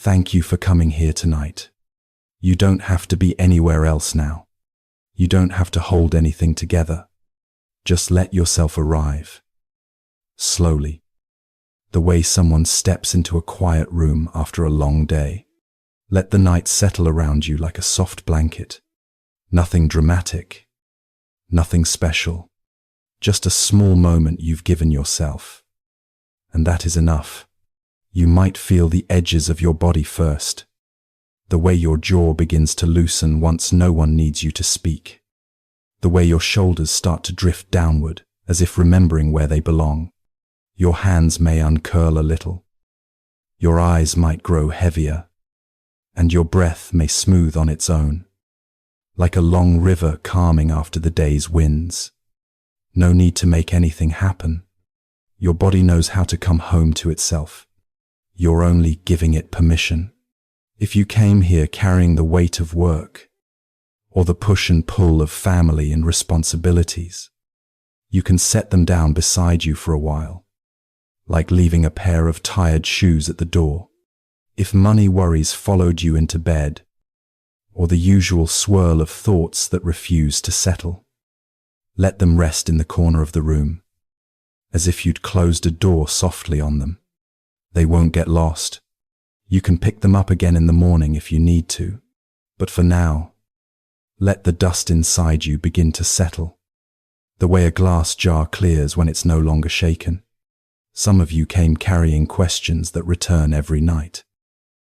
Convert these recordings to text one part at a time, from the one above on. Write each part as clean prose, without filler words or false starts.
Thank you for coming here tonight. You don't have to be anywhere else now. You don't have to hold anything together. Just let yourself arrive. Slowly. The way someone steps into a quiet room after a long day. Let the night settle around you like a soft blanket. Nothing dramatic. Nothing special. Just a small moment you've given yourself. And that is enough. You might feel the edges of your body first. The way your jaw begins to loosen once no one needs you to speak. The way your shoulders start to drift downward, as if remembering where they belong. Your hands may uncurl a little. Your eyes might grow heavier. And your breath may smooth on its own. Like a long river calming after the day's winds. No need to make anything happen. Your body knows how to come home to itself. You're only giving it permission. If you came here carrying the weight of work, or the push and pull of family and responsibilities, you can set them down beside you for a while, like leaving a pair of tired shoes at the door. If money worries followed you into bed, or the usual swirl of thoughts that refuse to settle, let them rest in the corner of the room, as if you'd closed a door softly on them. They won't get lost. You can pick them up again in the morning if you need to, but for now, let the dust inside you begin to settle, the way a glass jar clears when it's no longer shaken. Some of you came carrying questions that return every night.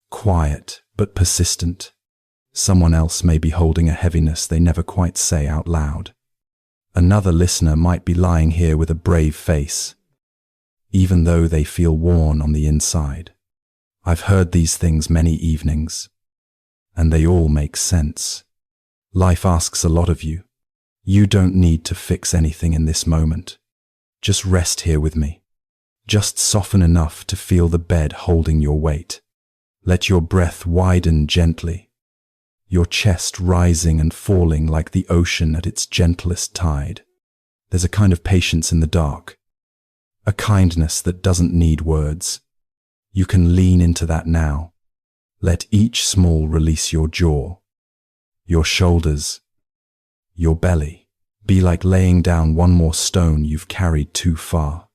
Quiet, but persistent. Someone else may be holding a heaviness they never quite say out loud. Another listener might be lying here with a brave face, even though they feel worn on the inside. I've heard these things many evenings, and they all make sense. Life asks a lot of you. You don't need to fix anything in this moment. Just rest here with me. Just soften enough to feel the bed holding your weight. Let your breath widen gently, your chest rising and falling like the ocean at its gentlest tide. There's a kind of patience in the dark, a kindness that doesn't need words. You can lean into that now. Let each small release your jaw, your shoulders, your belly. Be like laying down one more stone you've carried too far.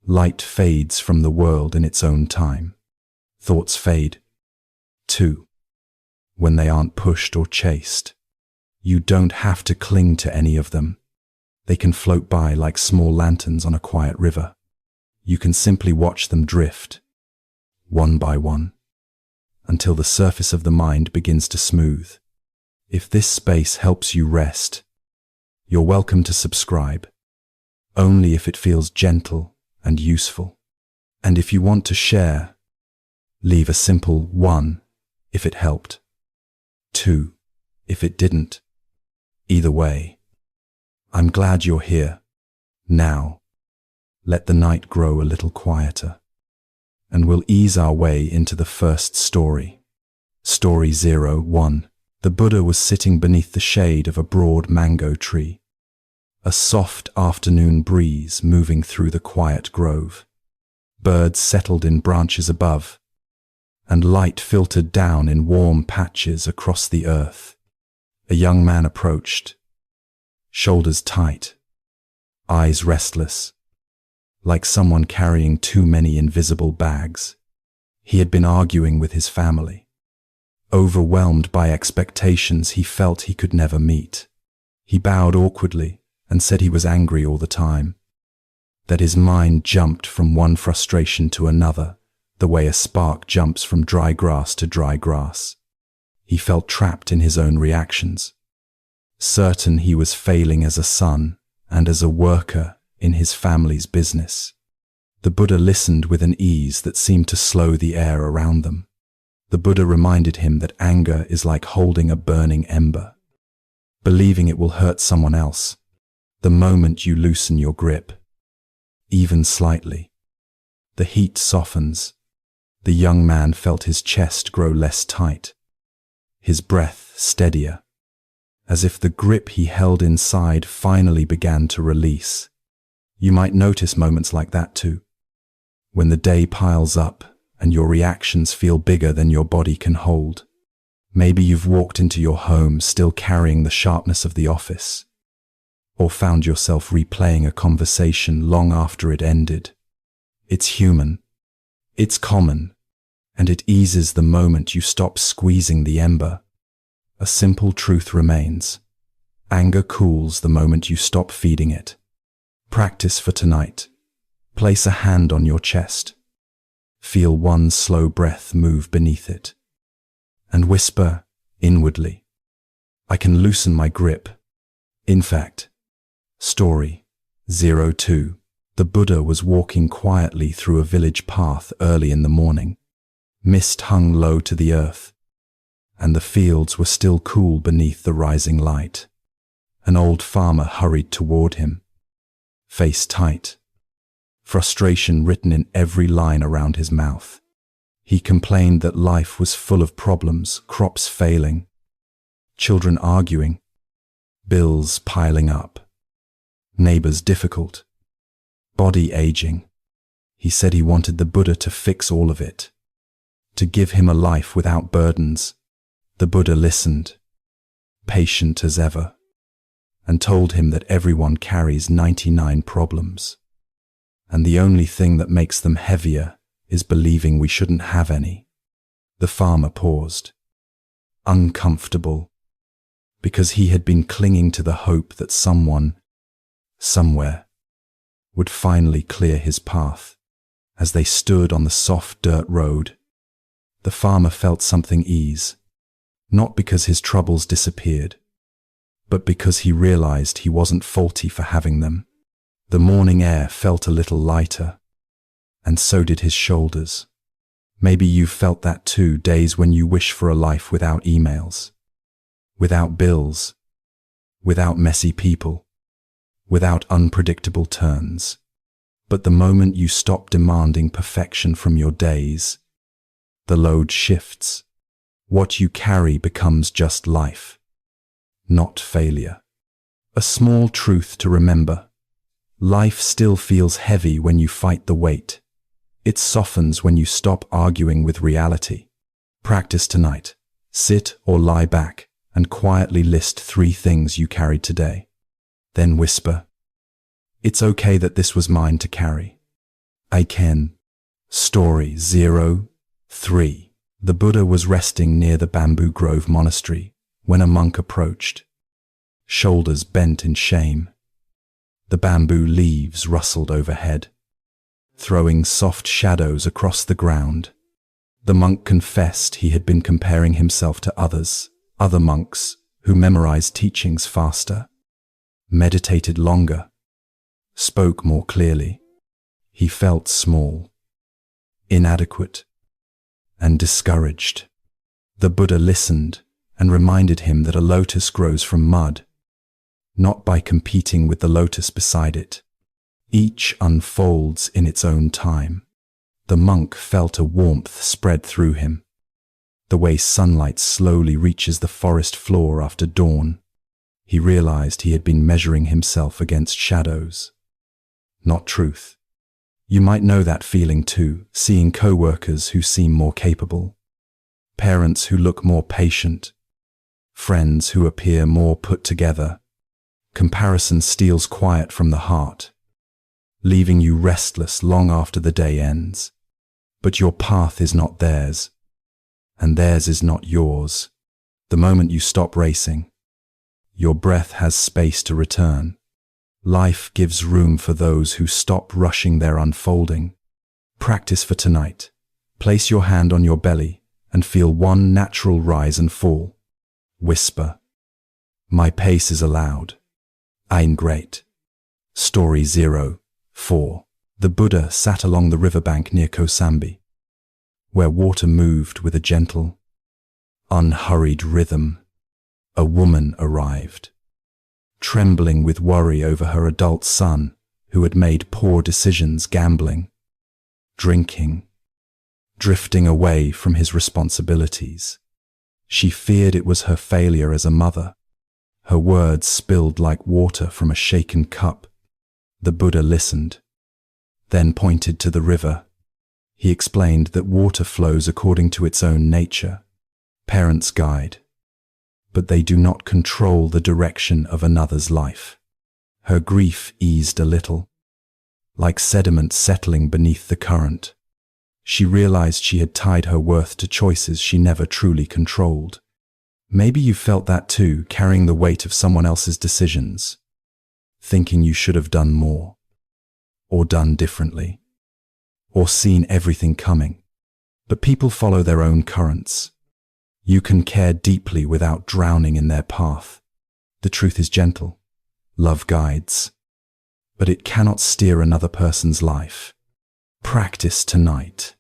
Light fades from the world in its own time. Thoughts fade, too, when they aren't pushed or chased. You don't have to cling to any of them. They can float by like small lanterns on a quiet river. You can simply watch them drift, one by one, until the surface of the mind begins to smooth. If this space helps you rest, you're welcome to subscribe, only if it feels gentle and useful. And if you want to share, leave a simple 1 if it helped, 2 if it didn't. Either way, I'm glad you're here. Now, let the night grow a little quieter, and we'll ease our way into the first story. Story 01. The Buddha was sitting beneath the shade of a broad mango tree. A soft afternoon breeze moving through the quiet grove. Birds settled in branches above, and light filtered down in warm patches across the earth. A young man approached, shoulders tight, eyes restless, like someone carrying too many invisible bags. He had been arguing with his family. Overwhelmed by expectations he felt he could never meet. He bowed awkwardly and said he was angry all the time, that his mind jumped from one frustration to another, the way a spark jumps from dry grass to dry grass. He felt trapped in his own reactions, certain he was failing as a son and as a worker in his family's business. The Buddha listened with an ease that seemed to slow the air around them. The Buddha reminded him that anger is like holding a burning ember, believing it will hurt someone else. The moment you loosen your grip, even slightly, the heat softens. The young man felt his chest grow less tight, his breath steadier, as if the grip he held inside finally began to release. You might notice moments like that too, when the day piles up and your reactions feel bigger than your body can hold. Maybe you've walked into your home still carrying the sharpness of the office, or found yourself replaying a conversation long after it ended. It's human, it's common, and it eases the moment you stop squeezing the ember. A simple truth remains. Anger cools the moment you stop feeding it. Practice for tonight. Place a hand on your chest. Feel one slow breath move beneath it. And whisper, inwardly, I can loosen my grip. In fact, Story 02. The Buddha was walking quietly through a village path early in the morning. Mist hung low to the earth, and the fields were still cool beneath the rising light. An old farmer hurried toward him, face tight, frustration written in every line around his mouth. He complained that life was full of problems, crops failing, children arguing, bills piling up, neighbors difficult, body aging. He said he wanted the Buddha to fix all of it, to give him a life without burdens. The Buddha listened, patient as ever, and told him that everyone carries 99 problems, and the only thing that makes them heavier is believing we shouldn't have any. The farmer paused, uncomfortable, because he had been clinging to the hope that someone, somewhere, would finally clear his path. As they stood on the soft dirt road, the farmer felt something ease, not because his troubles disappeared, but because he realized he wasn't faulty for having them. The morning air felt a little lighter, and so did his shoulders. Maybe you've felt that too, days when you wish for a life without emails, without bills, without messy people, without unpredictable turns. But the moment you stop demanding perfection from your days, the load shifts. What you carry becomes just life, not failure. A small truth to remember. Life still feels heavy when you fight the weight. It softens when you stop arguing with reality. Practice tonight. Sit or lie back and quietly list 3 things you carried today. Then whisper, it's okay that this was mine to carry. I can. Story 03. The Buddha was resting near the bamboo grove monastery when a monk approached, shoulders bent in shame. The bamboo leaves rustled overhead, throwing soft shadows across the ground. The monk confessed he had been comparing himself to other monks who memorized teachings faster, meditated longer, spoke more clearly. He felt small, inadequate, and discouraged. The Buddha listened and reminded him that a lotus grows from mud, not by competing with the lotus beside it. Each unfolds in its own time. The monk felt a warmth spread through him, the way sunlight slowly reaches the forest floor after dawn. He realized he had been measuring himself against shadows, not truth. You might know that feeling too, seeing co-workers who seem more capable, parents who look more patient, friends who appear more put together. Comparison steals quiet from the heart, leaving you restless long after the day ends. But your path is not theirs, and theirs is not yours. The moment you stop racing, your breath has space to return. Life gives room for those who stop rushing their unfolding. Practice for tonight. Place your hand on your belly and feel one natural rise and fall. Whisper, my pace is allowed. I'm great. Story 04. The Buddha sat along the riverbank near Kosambi, where water moved with a gentle, unhurried rhythm. A woman arrived, trembling with worry over her adult son, who had made poor decisions gambling, drinking, drifting away from his responsibilities. She feared it was her failure as a mother. Her words spilled like water from a shaken cup. The Buddha listened, then pointed to the river. He explained that water flows according to its own nature. Parents guide, but they do not control the direction of another's life. Her grief eased a little, like sediment settling beneath the current. She realized she had tied her worth to choices she never truly controlled. Maybe you felt that too, carrying the weight of someone else's decisions, thinking you should have done more, or done differently, or seen everything coming. But people follow their own currents. You can care deeply without drowning in their path. The truth is gentle. Love guides, but it cannot steer another person's life. Practice tonight.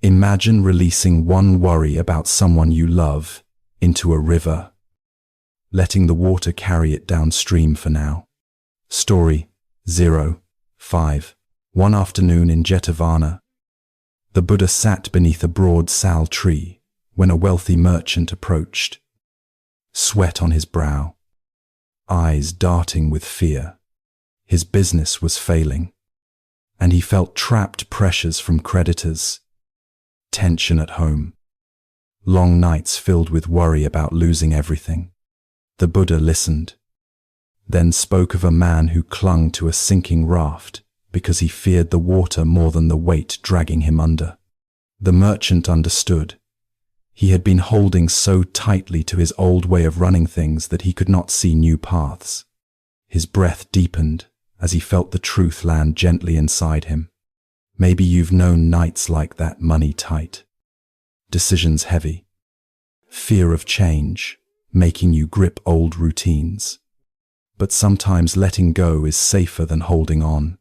Imagine releasing one worry about someone you love into a river, letting the water carry it downstream for now. Story 05. One afternoon in Jetavana, the Buddha sat beneath a broad sal tree when a wealthy merchant approached, sweat on his brow, eyes darting with fear. His business was failing, and he felt trapped pressures from creditors, tension at home, long nights filled with worry about losing everything. The Buddha listened, then spoke of a man who clung to a sinking raft because he feared the water more than the weight dragging him under. The merchant understood. He had been holding so tightly to his old way of running things that he could not see new paths. His breath deepened as he felt the truth land gently inside him. Maybe you've known nights like that, money tight, decisions heavy, fear of change, making you grip old routines. But sometimes letting go is safer than holding on.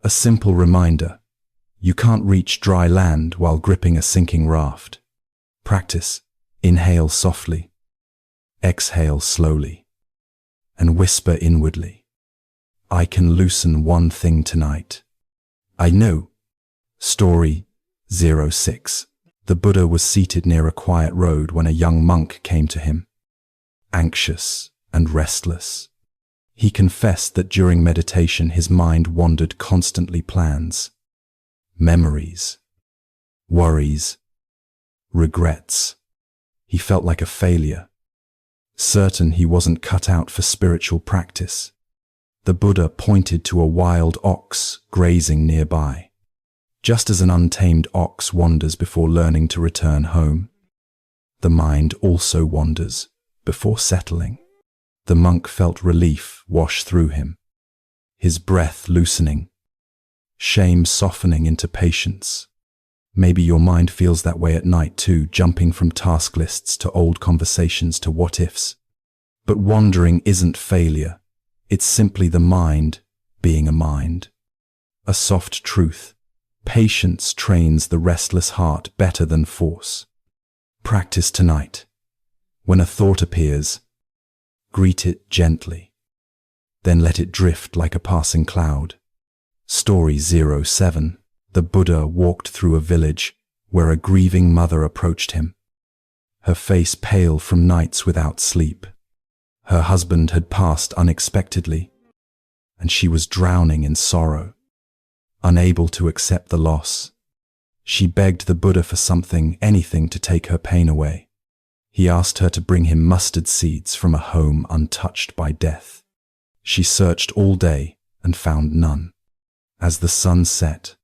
A simple reminder: you can't reach dry land while gripping a sinking raft. Practice. Inhale softly, exhale slowly, and whisper inwardly, I can loosen one thing tonight. I know. Story 06. The Buddha was seated near a quiet road when a young monk came to him, anxious and restless. He confessed that during meditation his mind wandered constantly: plans, memories, worries, regrets. He felt like a failure, certain he wasn't cut out for spiritual practice. The Buddha pointed to a wild ox grazing nearby. Just as an untamed ox wanders before learning to return home, the mind also wanders before settling. The monk felt relief wash through him, his breath loosening, shame softening into patience. Maybe your mind feels that way at night too, jumping from task lists to old conversations to what-ifs. But wandering isn't failure. It's simply the mind being a mind. A soft truth: patience trains the restless heart better than force. Practice tonight. When a thought appears, greet it gently, then let it drift like a passing cloud. Story 07. The Buddha walked through a village where a grieving mother approached him, her face pale from nights without sleep. Her husband had passed unexpectedly, and she was drowning in sorrow. Unable to accept the loss, she begged the Buddha for something, anything, to take her pain away. He asked her to bring him mustard seeds from a home untouched by death. She searched all day and found none. As the sun set,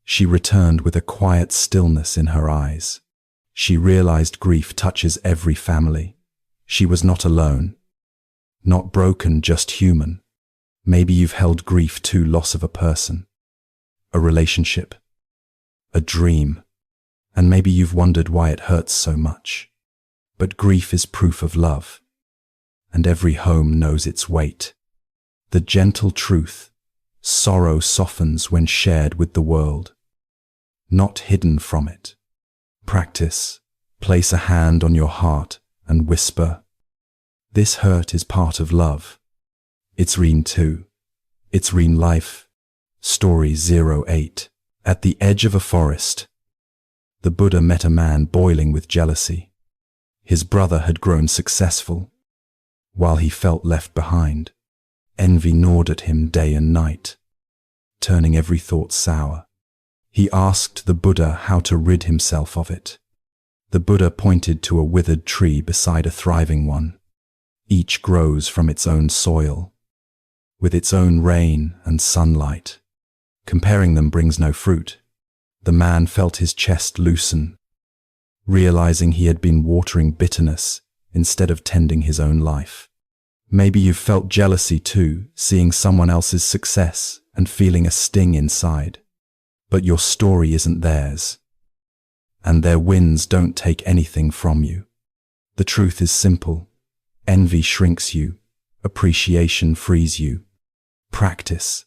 she returned with a quiet stillness in her eyes. She realized grief touches every family. She was not alone, not broken, just human. Maybe you've held grief too: loss of a person, a relationship, a dream, and maybe you've wondered why it hurts so much. But grief is proof of love, and every home knows its weight. The gentle truth: sorrow softens when shared with the world, not hidden from it. Practice. Place a hand on your heart and whisper, this hurt is part of love. It's real too. It's real life. Story 08. At the edge of a forest, the Buddha met a man boiling with jealousy. His brother had grown successful, while he felt left behind. Envy gnawed at him day and night, turning every thought sour. He asked the Buddha how to rid himself of it. The Buddha pointed to a withered tree beside a thriving one. Each grows from its own soil, with its own rain and sunlight. Comparing them brings no fruit. The man felt his chest loosen, realizing he had been watering bitterness instead of tending his own life. Maybe you've felt jealousy too, seeing someone else's success and feeling a sting inside. But your story isn't theirs, and their wins don't take anything from you. The truth is simple. Envy shrinks you, appreciation frees you. Practice.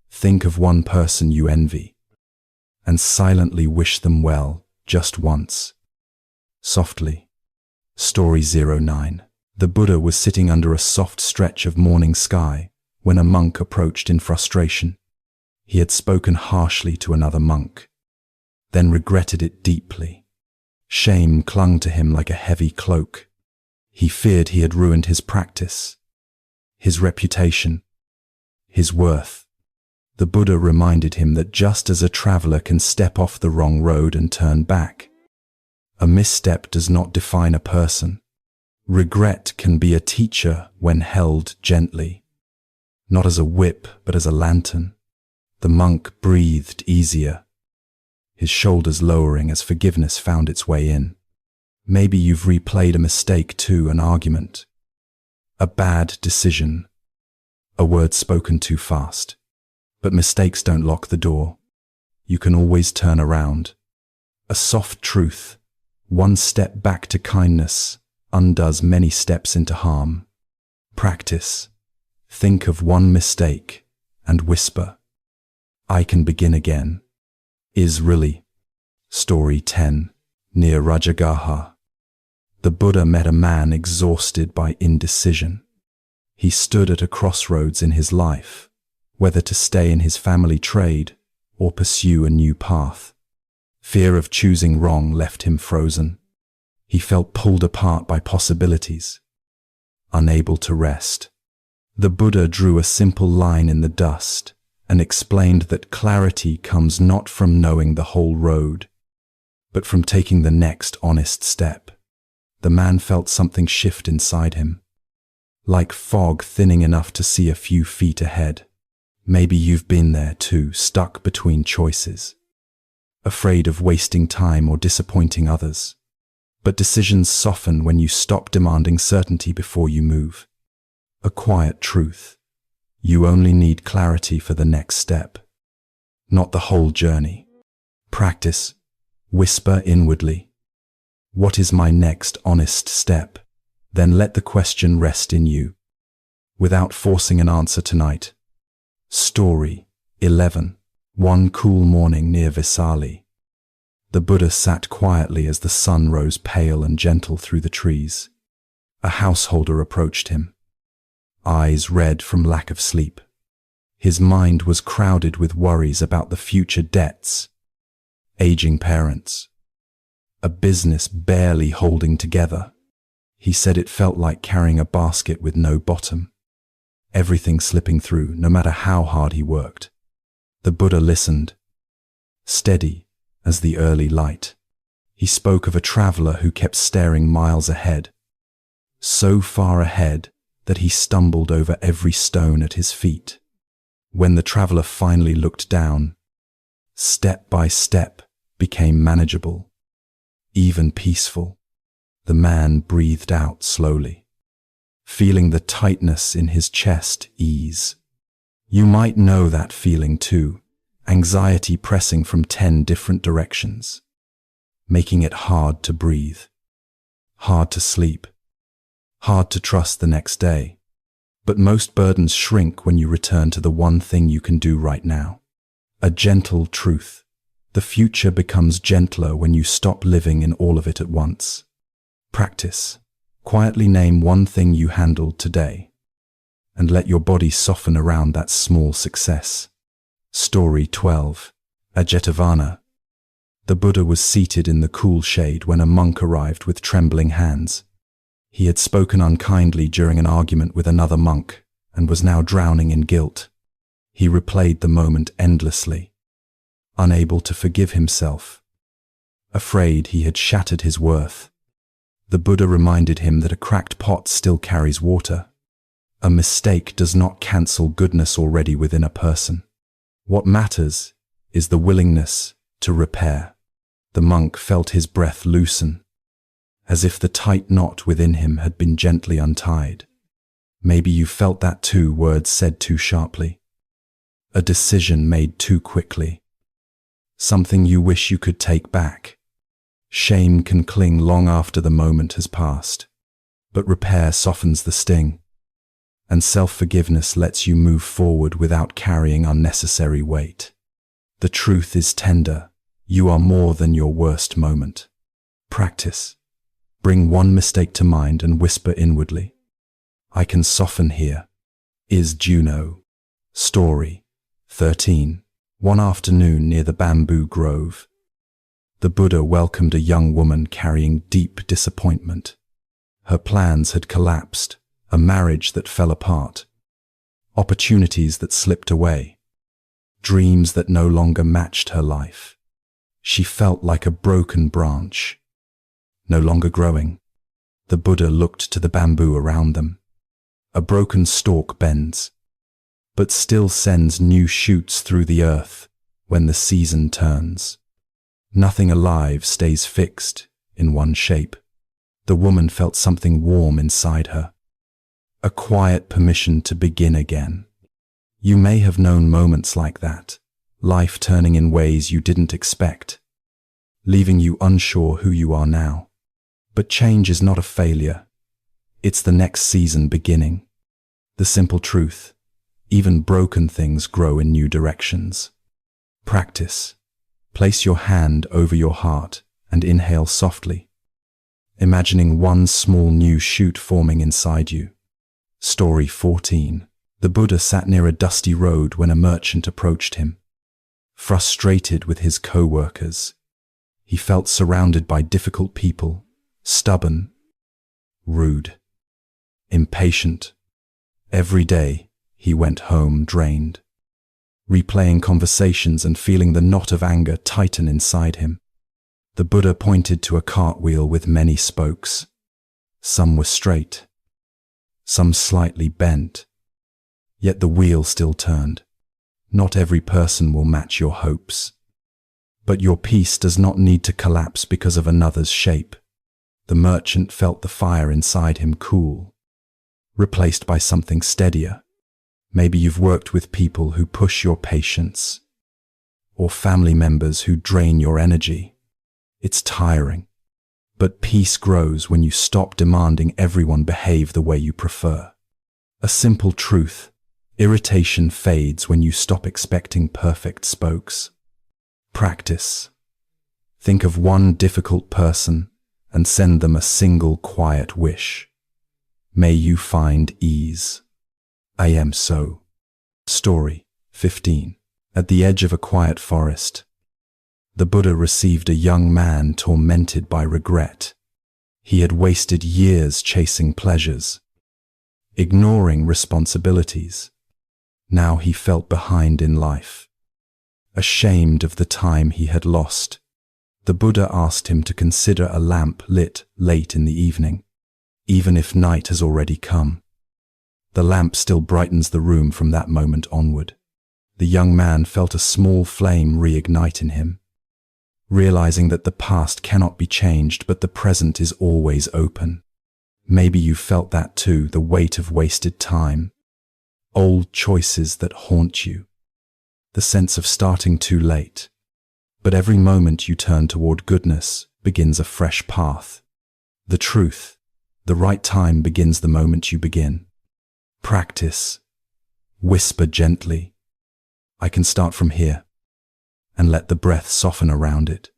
Think of one person you envy, and silently wish them well, just once. Softly. Story 09. The Buddha was sitting under a soft stretch of morning sky when a monk approached in frustration. He had spoken harshly to another monk, then regretted it deeply. Shame clung to him like a heavy cloak. He feared he had ruined his practice, his reputation, his worth. The Buddha reminded him that just as a traveler can step off the wrong road and turn back, a misstep does not define a person. Regret can be a teacher when held gently, not as a whip but as a lantern. The monk breathed easier, his shoulders lowering as forgiveness found its way in. Maybe you've replayed a mistake too, an argument, a bad decision, a word spoken too fast. But mistakes don't lock the door. You can always turn around. A soft truth, one step back to kindness, undoes many steps into harm. Practice. Think of one mistake and whisper, I can begin again. Is really. Story 10. Near Rajagaha. The Buddha met a man exhausted by indecision. He stood at a crossroads in his life, whether to stay in his family trade or pursue a new path. Fear of choosing wrong left him frozen. He felt pulled apart by possibilities, unable to rest. The Buddha drew a simple line in the dust and explained that clarity comes not from knowing the whole road, but from taking the next honest step. The man felt something shift inside him, like fog thinning enough to see a few feet ahead. Maybe you've been there too, stuck between choices, afraid of wasting time or disappointing others. But decisions soften when you stop demanding certainty before you move. A quiet truth. You only need clarity for the next step, not the whole journey. Practice. Whisper inwardly, what is my next honest step? Then let the question rest in you, without forcing an answer tonight. Story 11. One cool morning near Vesali. The Buddha sat quietly as the sun rose pale and gentle through the trees. A householder approached him, eyes red from lack of sleep. His mind was crowded with worries about the future debts, aging parents, a business barely holding together. He said it felt like carrying a basket with no bottom, everything slipping through, no matter how hard he worked. The Buddha listened, steady as the early light. He spoke of a traveler who kept staring miles ahead, so far ahead that he stumbled over every stone at his feet. When the traveler finally looked down, step by step became manageable, even peaceful. The man breathed out slowly, feeling the tightness in his chest ease. You might know that feeling too, anxiety pressing from 10 different directions, making it hard to breathe, hard to sleep, hard to trust the next day. But most burdens shrink when you return to the one thing you can do right now. A gentle truth. The future becomes gentler when you stop living in all of it at once. Practice. Quietly name one thing you handled today, and let your body soften around that small success. Story 12. Ajetavana. The Buddha was seated in the cool shade when a monk arrived with trembling hands. He had spoken unkindly during an argument with another monk and was now drowning in guilt. He replayed the moment endlessly. unable to forgive himself, afraid he had shattered his worth. The Buddha reminded him that a cracked pot still carries water. A mistake does not cancel goodness already within a person. What matters is the willingness to repair. The monk felt his breath loosen, as if the tight knot within him had been gently untied. Maybe you felt that too, words said too sharply. A decision made too quickly. Something you wish you could take back. Shame can cling long after the moment has passed, but repair softens the sting, and self-forgiveness lets you move forward without carrying unnecessary weight. The truth is tender. You are more than your worst moment. Practice. Bring one mistake to mind and whisper inwardly, I can soften here. Is Juno. Story 13. One afternoon near the bamboo grove, the Buddha welcomed a young woman carrying deep disappointment. Her plans had collapsed, a marriage that fell apart, opportunities that slipped away, dreams that no longer matched her life. She felt like a broken branch, no longer growing. The Buddha looked to the bamboo around them. A broken stalk bends, but still sends new shoots through the earth when the season turns. Nothing alive stays fixed in one shape. The woman felt something warm inside her, a quiet permission to begin again. You may have known moments like that, life turning in ways you didn't expect, leaving you unsure who you are now. But change is not a failure. It's the next season beginning. The simple truth, even broken things grow in new directions. Practice. Place your hand over your heart and inhale softly, imagining one small new shoot forming inside you. Story 14. The Buddha sat near a dusty road when a merchant approached him. Frustrated with his co-workers, he felt surrounded by difficult people, stubborn, rude, impatient. Every day, he went home drained, replaying conversations and feeling the knot of anger tighten inside him. The Buddha pointed to a cartwheel with many spokes. Some were straight, some slightly bent, yet the wheel still turned. Not every person will match your hopes, but your peace does not need to collapse because of another's shape. The merchant felt the fire inside him cool, replaced by something steadier. Maybe you've worked with people who push your patience, or family members who drain your energy. It's tiring, but peace grows when you stop demanding everyone behave the way you prefer. A simple truth, irritation fades when you stop expecting perfect spokes. Practice. Think of one difficult person and send them a single quiet wish. May you find ease. I am so. Story 15. At the edge of a quiet forest, the Buddha received a young man tormented by regret. He had wasted years chasing pleasures, ignoring responsibilities. Now he felt behind in life, ashamed of the time he had lost. The Buddha asked him to consider a lamp lit late in the evening, even if night has already come. The lamp still brightens the room from that moment onward. The young man felt a small flame reignite in him, realizing that the past cannot be changed, but the present is always open. Maybe you felt that too, the weight of wasted time, old choices that haunt you, the sense of starting too late. But every moment you turn toward goodness begins a fresh path. The truth, the right time begins the moment you begin. Practice. Whisper gently, I can start from here, and let the breath soften around it.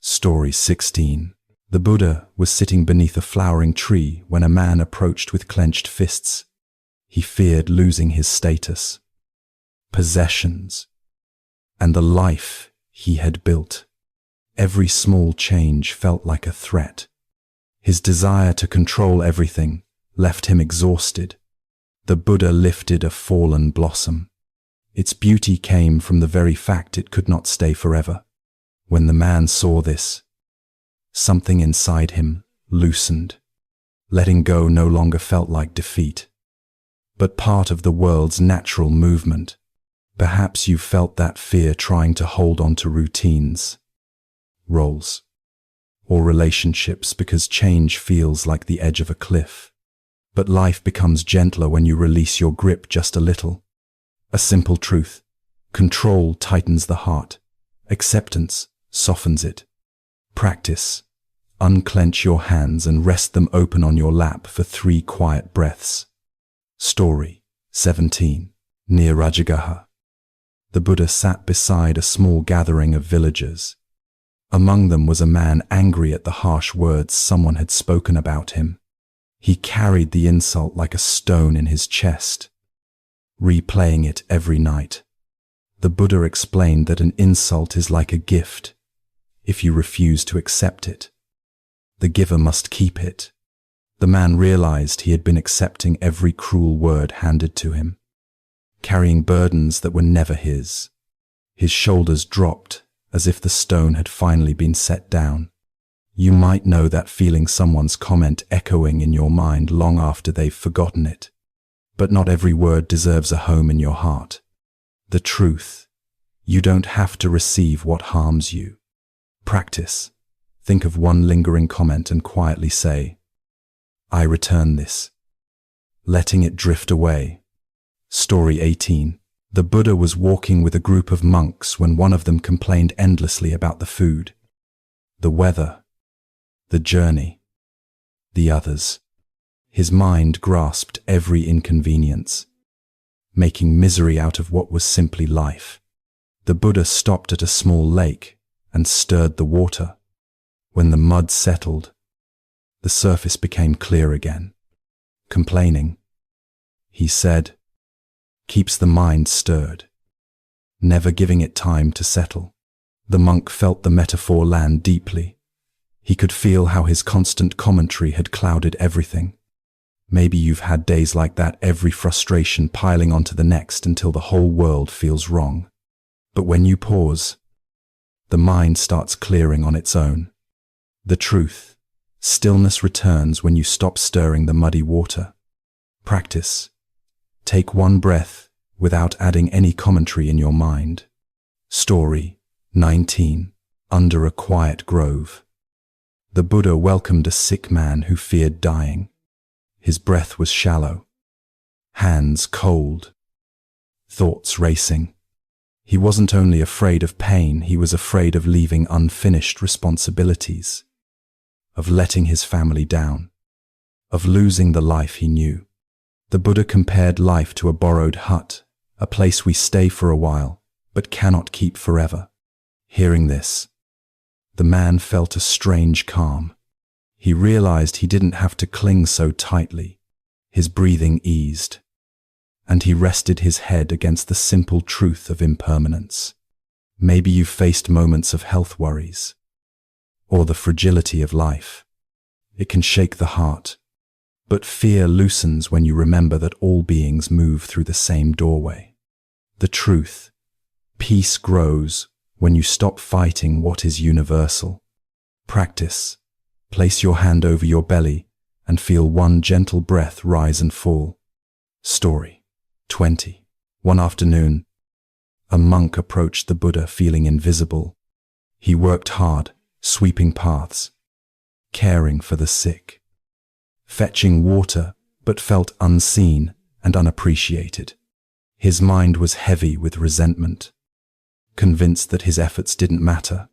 Story 16. The Buddha was sitting beneath a flowering tree when a man approached with clenched fists. He feared losing his status, possessions, and the life he had built. Every small change felt like a threat. His desire to control everything left him exhausted. The Buddha lifted a fallen blossom. Its beauty came from the very fact it could not stay forever. When the man saw this, something inside him loosened. Letting go no longer felt like defeat, but part of the world's natural movement. Perhaps you felt that fear trying to hold on to routines, roles, or relationships because change feels like the edge of a cliff. But life becomes gentler when you release your grip just a little. A simple truth: control tightens the heart, acceptance softens it. Practice. Unclench your hands and rest them open on your lap for 3 quiet breaths. Story 17. Near Rajagaha, the Buddha sat beside a small gathering of villagers. Among them was a man angry at the harsh words someone had spoken about him. He carried the insult like a stone in his chest, replaying it every night. The Buddha explained that an insult is like a gift. If you refuse to accept it, the giver must keep it. The man realized he had been accepting every cruel word handed to him, carrying burdens that were never his. His shoulders dropped as if the stone had finally been set down. You might know that feeling, someone's comment echoing in your mind long after they've forgotten it. But not every word deserves a home in your heart. The truth: you don't have to receive what harms you. Practice. Think of one lingering comment and quietly say, "I return this," letting it drift away. Story 18. The Buddha was walking with a group of monks when one of them complained endlessly about the food, the weather, the journey, the others. His mind grasped every inconvenience, making misery out of what was simply life. The Buddha stopped at a small lake and stirred the water. When the mud settled, the surface became clear again. Complaining, he said, keeps the mind stirred, never giving it time to settle. The monk felt the metaphor land deeply. He could feel how his constant commentary had clouded everything. Maybe you've had days like that, every frustration piling onto the next until the whole world feels wrong. But when you pause, the mind starts clearing on its own. The truth: stillness returns when you stop stirring the muddy water. Practice. Take one breath without adding any commentary in your mind. Story 19. Under a quiet grove, the Buddha welcomed a sick man who feared dying. His breath was shallow, hands cold, thoughts racing. He wasn't only afraid of pain, he was afraid of leaving unfinished responsibilities, of letting his family down, of losing the life he knew. The Buddha compared life to a borrowed hut, a place we stay for a while, but cannot keep forever. Hearing this, the man felt a strange calm. He realized he didn't have to cling so tightly. His breathing eased, and he rested his head against the simple truth of impermanence. Maybe you've faced moments of health worries, or the fragility of life. It can shake the heart, but fear loosens when you remember that all beings move through the same doorway. The truth: peace grows when you stop fighting what is universal. Practice. Place your hand over your belly and feel one gentle breath rise and fall. Story 20. One afternoon, a monk approached the Buddha feeling invisible. He worked hard, sweeping paths, caring for the sick, fetching water, but felt unseen and unappreciated. His mind was heavy with resentment, convinced that his efforts didn't matter.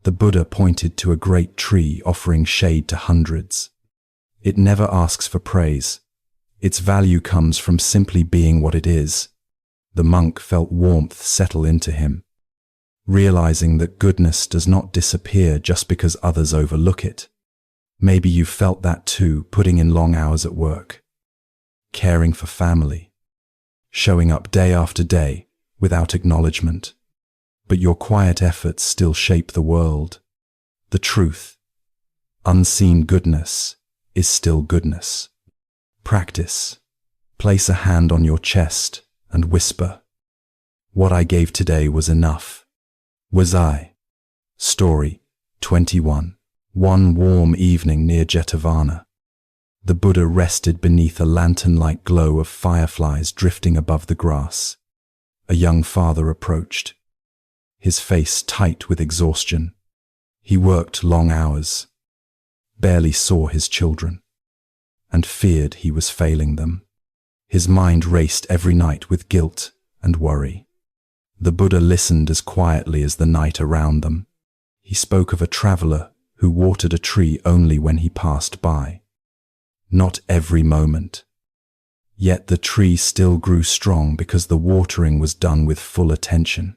The Buddha pointed to a great tree offering shade to hundreds. It never asks for praise. Its value comes from simply being what it is. The monk felt warmth settle into him, realizing that goodness does not disappear just because others overlook it. Maybe you felt that too, putting in long hours at work, caring for family, showing up day after day without acknowledgement. But your quiet efforts still shape the world. The truth: unseen goodness is still goodness. Practice. Place a hand on your chest and whisper, What I gave today was enough. Was I? Story 21. One warm evening near Jetavana, the Buddha rested beneath a lantern-like glow of fireflies drifting above the grass. A young father approached, his face tight with exhaustion. He worked long hours, barely saw his children, and feared he was failing them. His mind raced every night with guilt and worry. The Buddha listened as quietly as the night around them. He spoke of a traveler who watered a tree only when he passed by. Not every moment. Yet the tree still grew strong because the watering was done with full attention.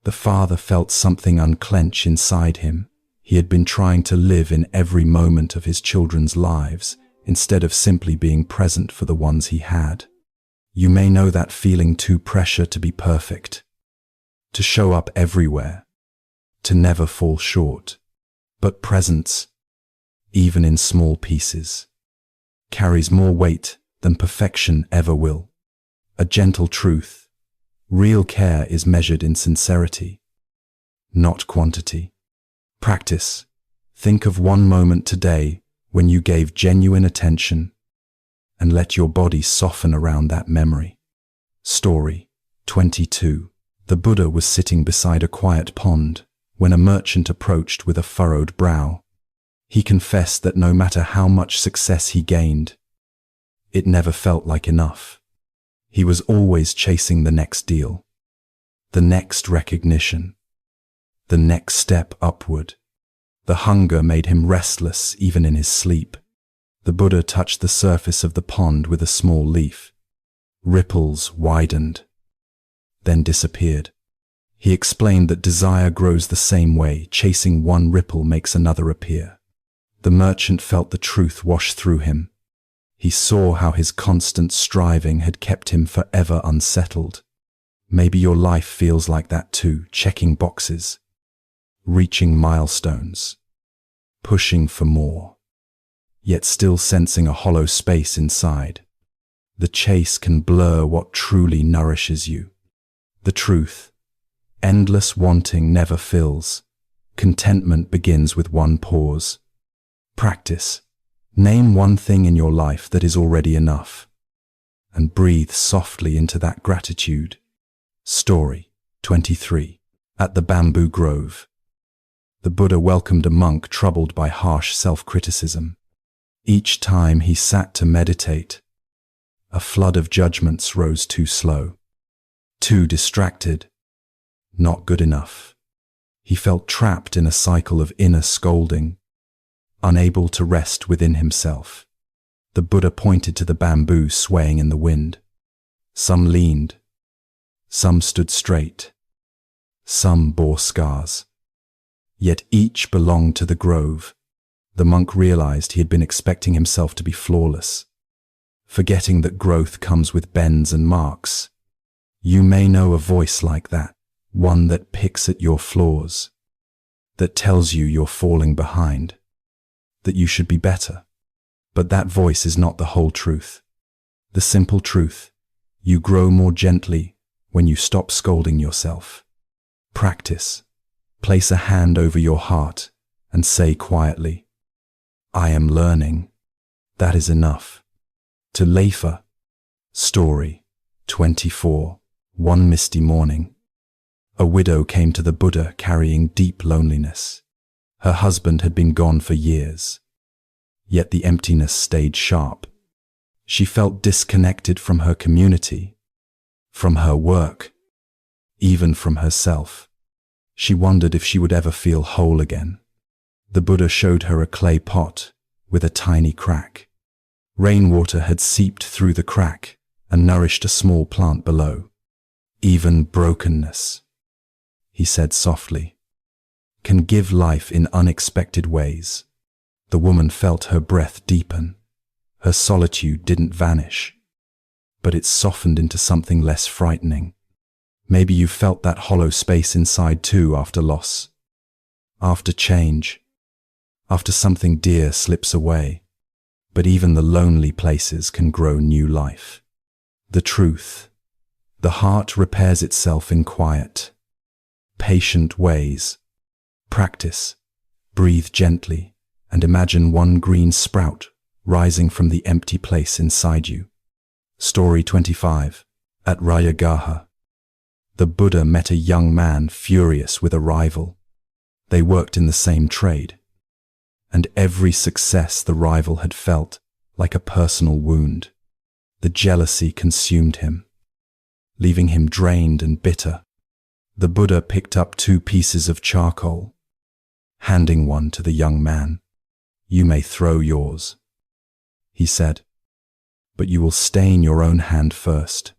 The father felt something unclench inside him. He had been trying to live in every moment of his children's lives instead of simply being present for the ones he had. You may know that feeling, too pressure to be perfect, to show up everywhere, to never fall short. But presence, even in small pieces, carries more weight than perfection ever will. A gentle truth, real care is measured in sincerity, not quantity. Practice. Think of one moment today when you gave genuine attention and let your body soften around that memory. Story 22. The Buddha was sitting beside a quiet pond when a merchant approached with a furrowed brow. He confessed that no matter how much success he gained, it never felt like enough. He was always chasing the next deal, the next recognition, the next step upward. The hunger made him restless even in his sleep. The Buddha touched the surface of the pond with a small leaf. Ripples widened, then disappeared. He explained that desire grows the same way. Chasing one ripple makes another appear. The merchant felt the truth wash through him. He saw how his constant striving had kept him forever unsettled. Maybe your life feels like that too, checking boxes, reaching milestones, pushing for more, yet still sensing a hollow space inside. The chase can blur what truly nourishes you. The truth, endless wanting never fills. Contentment begins with one pause. Practice. Name one thing in your life that is already enough, and breathe softly into that gratitude. Story 23. At the bamboo grove, the Buddha welcomed a monk troubled by harsh self-criticism. Each time he sat to meditate, a flood of judgments rose too slow, too distracted, not good enough. He felt trapped in a cycle of inner scolding, unable to rest within himself. The Buddha pointed to the bamboo swaying in the wind. Some leaned, some stood straight, some bore scars. Yet each belonged to the grove. The monk realized he had been expecting himself to be flawless, forgetting that growth comes with bends and marks. You may know a voice like that, one that picks at your flaws, that tells you you're falling behind, that you should be better. But that voice is not the whole truth. The simple truth: you grow more gently when you stop scolding yourself. Practice. Place a hand over your heart and say quietly, I am learning. That is enough. To Leifa. Story 24. One misty morning, a widow came to the Buddha carrying deep loneliness. Her husband had been gone for years, yet the emptiness stayed sharp. She felt disconnected from her community, from her work, even from herself. She wondered if she would ever feel whole again. The Buddha showed her a clay pot with a tiny crack. Rainwater had seeped through the crack and nourished a small plant below. Even brokenness, he said softly, can give life in unexpected ways. The woman felt her breath deepen. Her solitude didn't vanish, but it softened into something less frightening. Maybe you felt that hollow space inside too after loss, after change, after something dear slips away. But even the lonely places can grow new life. The truth: The heart repairs itself in quiet, patient ways. Practice. Breathe gently and imagine one green sprout rising from the empty place inside you. Story 25. At Rayagaha, the Buddha met a young man furious with a rival. They worked in the same trade, and every success the rival had felt like a personal wound. The jealousy consumed him, leaving him drained and bitter. The Buddha picked up 2 pieces of charcoal, handing one to the young man. "You may throw yours," he said, "but you will stain your own hand first."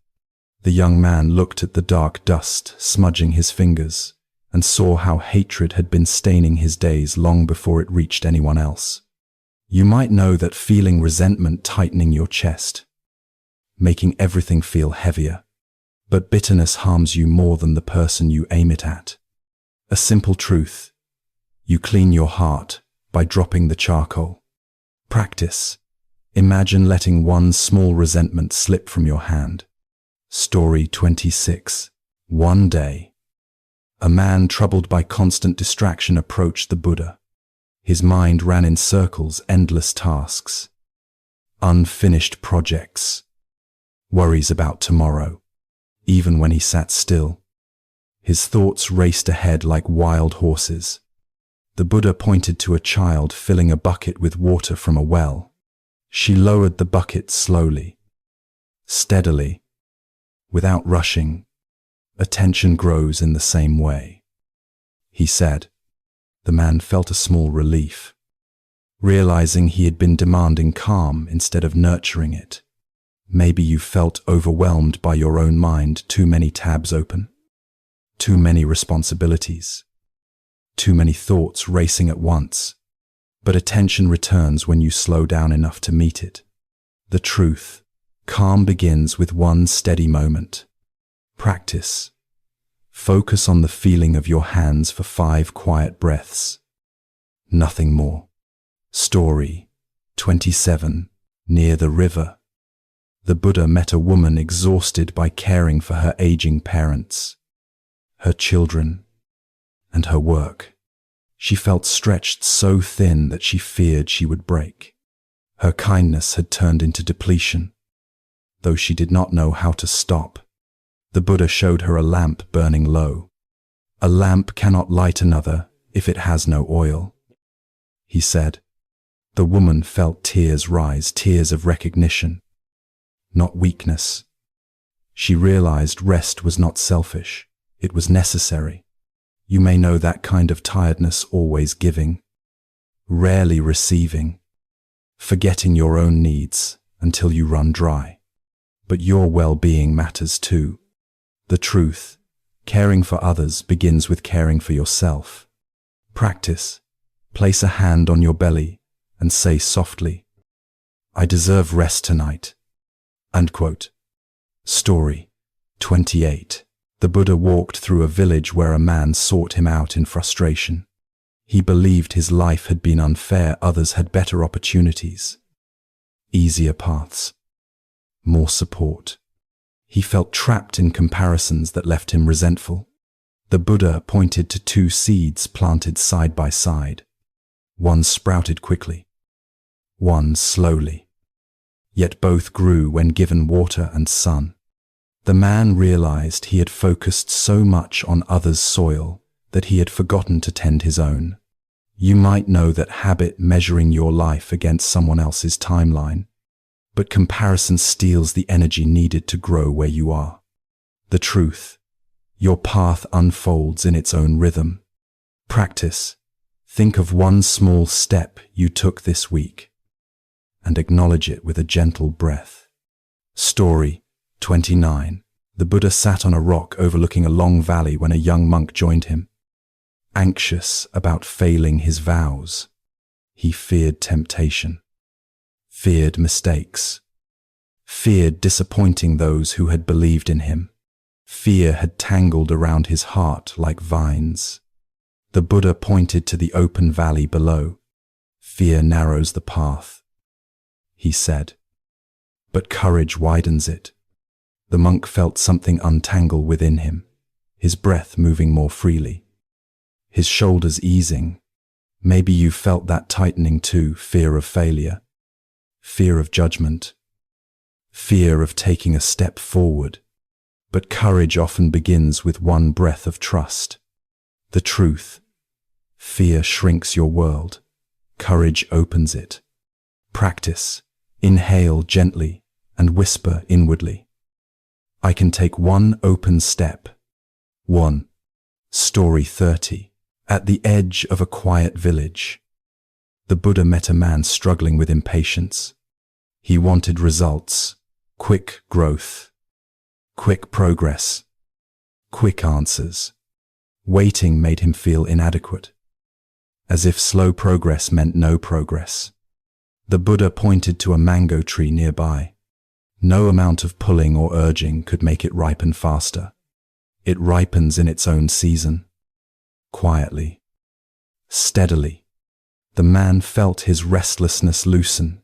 The young man looked at the dark dust smudging his fingers and saw how hatred had been staining his days long before it reached anyone else. You might know that feeling resentment tightening your chest, making everything feel heavier, but bitterness harms you more than the person you aim it at. A simple truth: you clean your heart by dropping the charcoal. Practice. Imagine letting one small resentment slip from your hand. Story 26. One day, a man troubled by constant distraction approached the Buddha. His mind ran in circles, endless tasks, unfinished projects, worries about tomorrow. Even when he sat still, his thoughts raced ahead like wild horses. The Buddha pointed to a child filling a bucket with water from a well. She lowered the bucket slowly, steadily, without rushing. Attention grows in the same way, he said. The man felt a small relief, realizing he had been demanding calm instead of nurturing it. Maybe you felt overwhelmed by your own mind, too many tabs open, too many responsibilities, too many thoughts racing at once. But attention returns when you slow down enough to meet it. The truth: calm begins with one steady moment. Practice. Focus on the feeling of your hands for 5 quiet breaths. Nothing more. Story 27. Near the river, the Buddha met a woman exhausted by caring for her aging parents, her children, and her work. She felt stretched so thin that she feared she would break. Her kindness had turned into depletion, though she did not know how to stop. The Buddha showed her a lamp burning low. "A lamp cannot light another if it has no oil," he said. The woman felt tears rise, tears of recognition, not weakness. She realized rest was not selfish, it was necessary. You may know that kind of tiredness, always giving, rarely receiving, forgetting your own needs until you run dry. But your well-being matters too. The truth: caring for others begins with caring for yourself. Practice. Place a hand on your belly and say softly, "I deserve rest tonight." Unquote. Story 28. The Buddha walked through a village where a man sought him out in frustration. He believed his life had been unfair, others had better opportunities, easier paths, more support. He felt trapped in comparisons that left him resentful. The Buddha pointed to 2 seeds planted side by side. One sprouted quickly, one slowly, yet both grew when given water and sun. The man realized he had focused so much on others' soil that he had forgotten to tend his own. You might know that habit measuring your life against someone else's timeline, but comparison steals the energy needed to grow where you are. The truth: your path unfolds in its own rhythm. Practice. Think of one small step you took this week and acknowledge it with a gentle breath. Story 29. The Buddha sat on a rock overlooking a long valley when a young monk joined him. Anxious about failing his vows, he feared temptation, feared mistakes, feared disappointing those who had believed in him. Fear had tangled around his heart like vines. The Buddha pointed to the open valley below. "Fear narrows the path," he said, "but courage widens it." The monk felt something untangle within him, his breath moving more freely, his shoulders easing. Maybe you felt that tightening too, fear of failure, fear of judgment, fear of taking a step forward. But courage often begins with one breath of trust. The truth. Fear shrinks your world. Courage opens it. Practice. Inhale gently and whisper inwardly. I can take one open step. 1. Story 30. At the edge of a quiet village, the Buddha met a man struggling with impatience. He wanted results, quick growth, quick progress, quick answers. Waiting made him feel inadequate, as if slow progress meant no progress. The Buddha pointed to a mango tree nearby. No amount of pulling or urging could make it ripen faster. It ripens in its own season. Quietly, steadily, the man felt his restlessness loosen.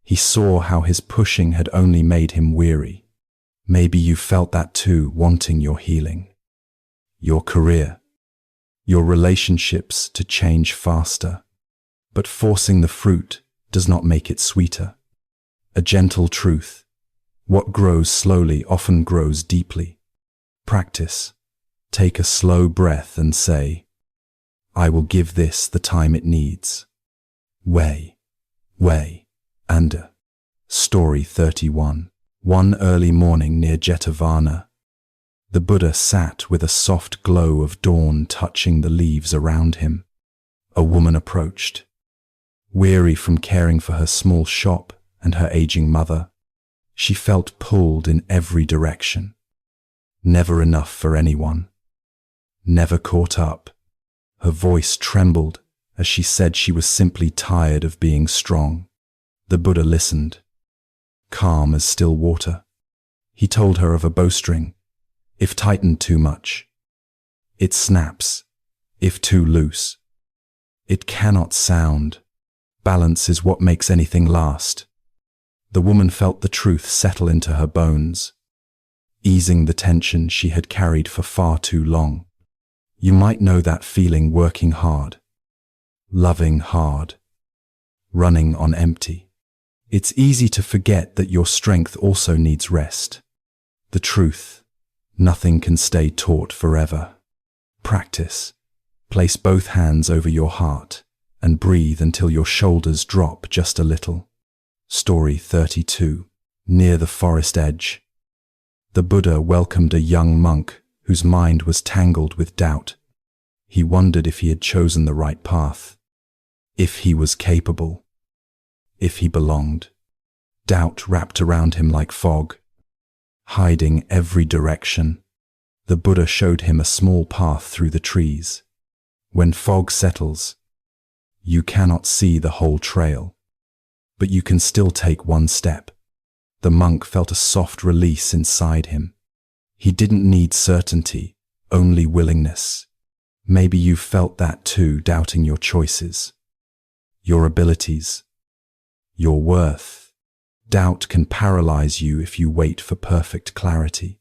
He saw how his pushing had only made him weary. Maybe you felt that too, wanting your healing, your career, your relationships to change faster. But forcing the fruit does not make it sweeter. A gentle truth. What grows slowly often grows deeply. Practice. Take a slow breath and say, I will give this the time it needs. Way, and Story 31. One early morning near Jetavana, the Buddha sat with a soft glow of dawn touching the leaves around him. A woman approached. Weary from caring for her small shop and her aging mother, she felt pulled in every direction. Never enough for anyone. Never caught up. Her voice trembled as she said she was simply tired of being strong. The Buddha listened, calm as still water. He told her of a bowstring. If tightened too much, it snaps. If too loose, it cannot sound. Balance is what makes anything last. The woman felt the truth settle into her bones, easing the tension she had carried for far too long. You might know that feeling, working hard, loving hard, running on empty. It's easy to forget that your strength also needs rest. The truth, nothing can stay taught forever. Practice. Place both hands over your heart and breathe until your shoulders drop just a little. Story 32. Near the forest edge, the Buddha welcomed a young monk whose mind was tangled with doubt. He wondered if he had chosen the right path, if he was capable, if he belonged. Doubt wrapped around him like fog, hiding every direction. The Buddha showed him a small path through the trees. When fog settles, you cannot see the whole trail, but you can still take one step. The monk felt a soft release inside him. He didn't need certainty, only willingness. Maybe you felt that too, doubting your choices, your abilities, your worth. Doubt can paralyze you if you wait for perfect clarity.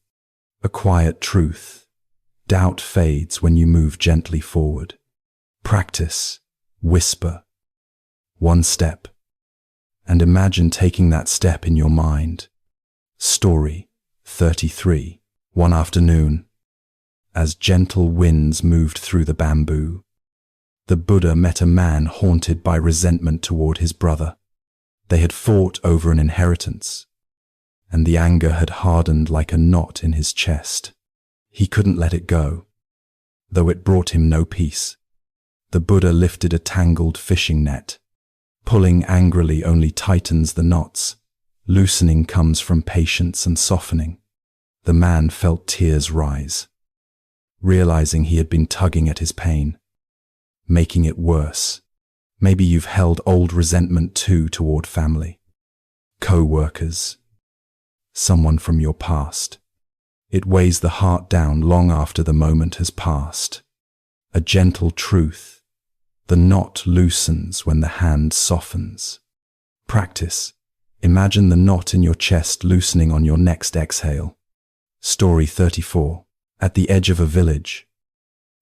A quiet truth. Doubt fades when you move gently forward. Practice. Whisper. One step. And imagine taking that step in your mind. Story 33. One afternoon, as gentle winds moved through the bamboo, the Buddha met a man haunted by resentment toward his brother. They had fought over an inheritance, and the anger had hardened like a knot in his chest. He couldn't let it go, though it brought him no peace. The Buddha lifted a tangled fishing net. Pulling angrily only tightens the knots. Loosening comes from patience and softening. The man felt tears rise, realizing he had been tugging at his pain, making it worse. Maybe you've held old resentment too toward family, co-workers, someone from your past. It weighs the heart down long after the moment has passed. A gentle truth. The knot loosens when the hand softens. Practice. Imagine the knot in your chest loosening on your next exhale. Story 34. At the edge of a village,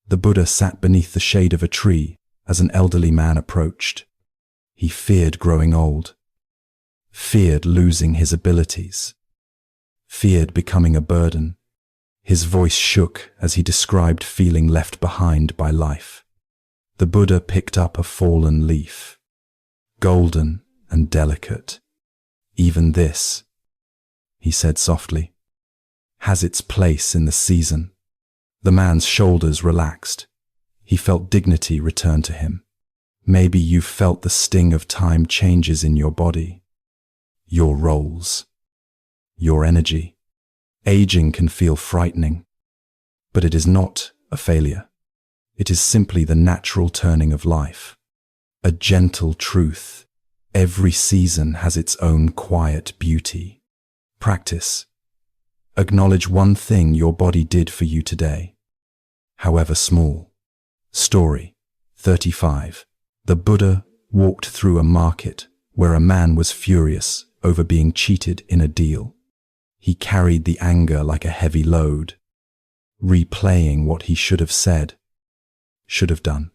the Buddha sat beneath the shade of a tree as an elderly man approached. He feared growing old, feared losing his abilities, feared becoming a burden. His voice shook as he described feeling left behind by life. The Buddha picked up a fallen leaf, golden and delicate. Even this, he said softly, has its place in the season. The man's shoulders relaxed. He felt dignity return to him. Maybe you felt the sting of time changes in your body, your roles, your energy. Aging can feel frightening, but it is not a failure. It is simply the natural turning of life. A gentle truth. Every season has its own quiet beauty. Practice. Acknowledge one thing your body did for you today, however small. Story 35. The Buddha walked through a market where a man was furious over being cheated in a deal. He carried the anger like a heavy load, replaying what he should have said, should have done.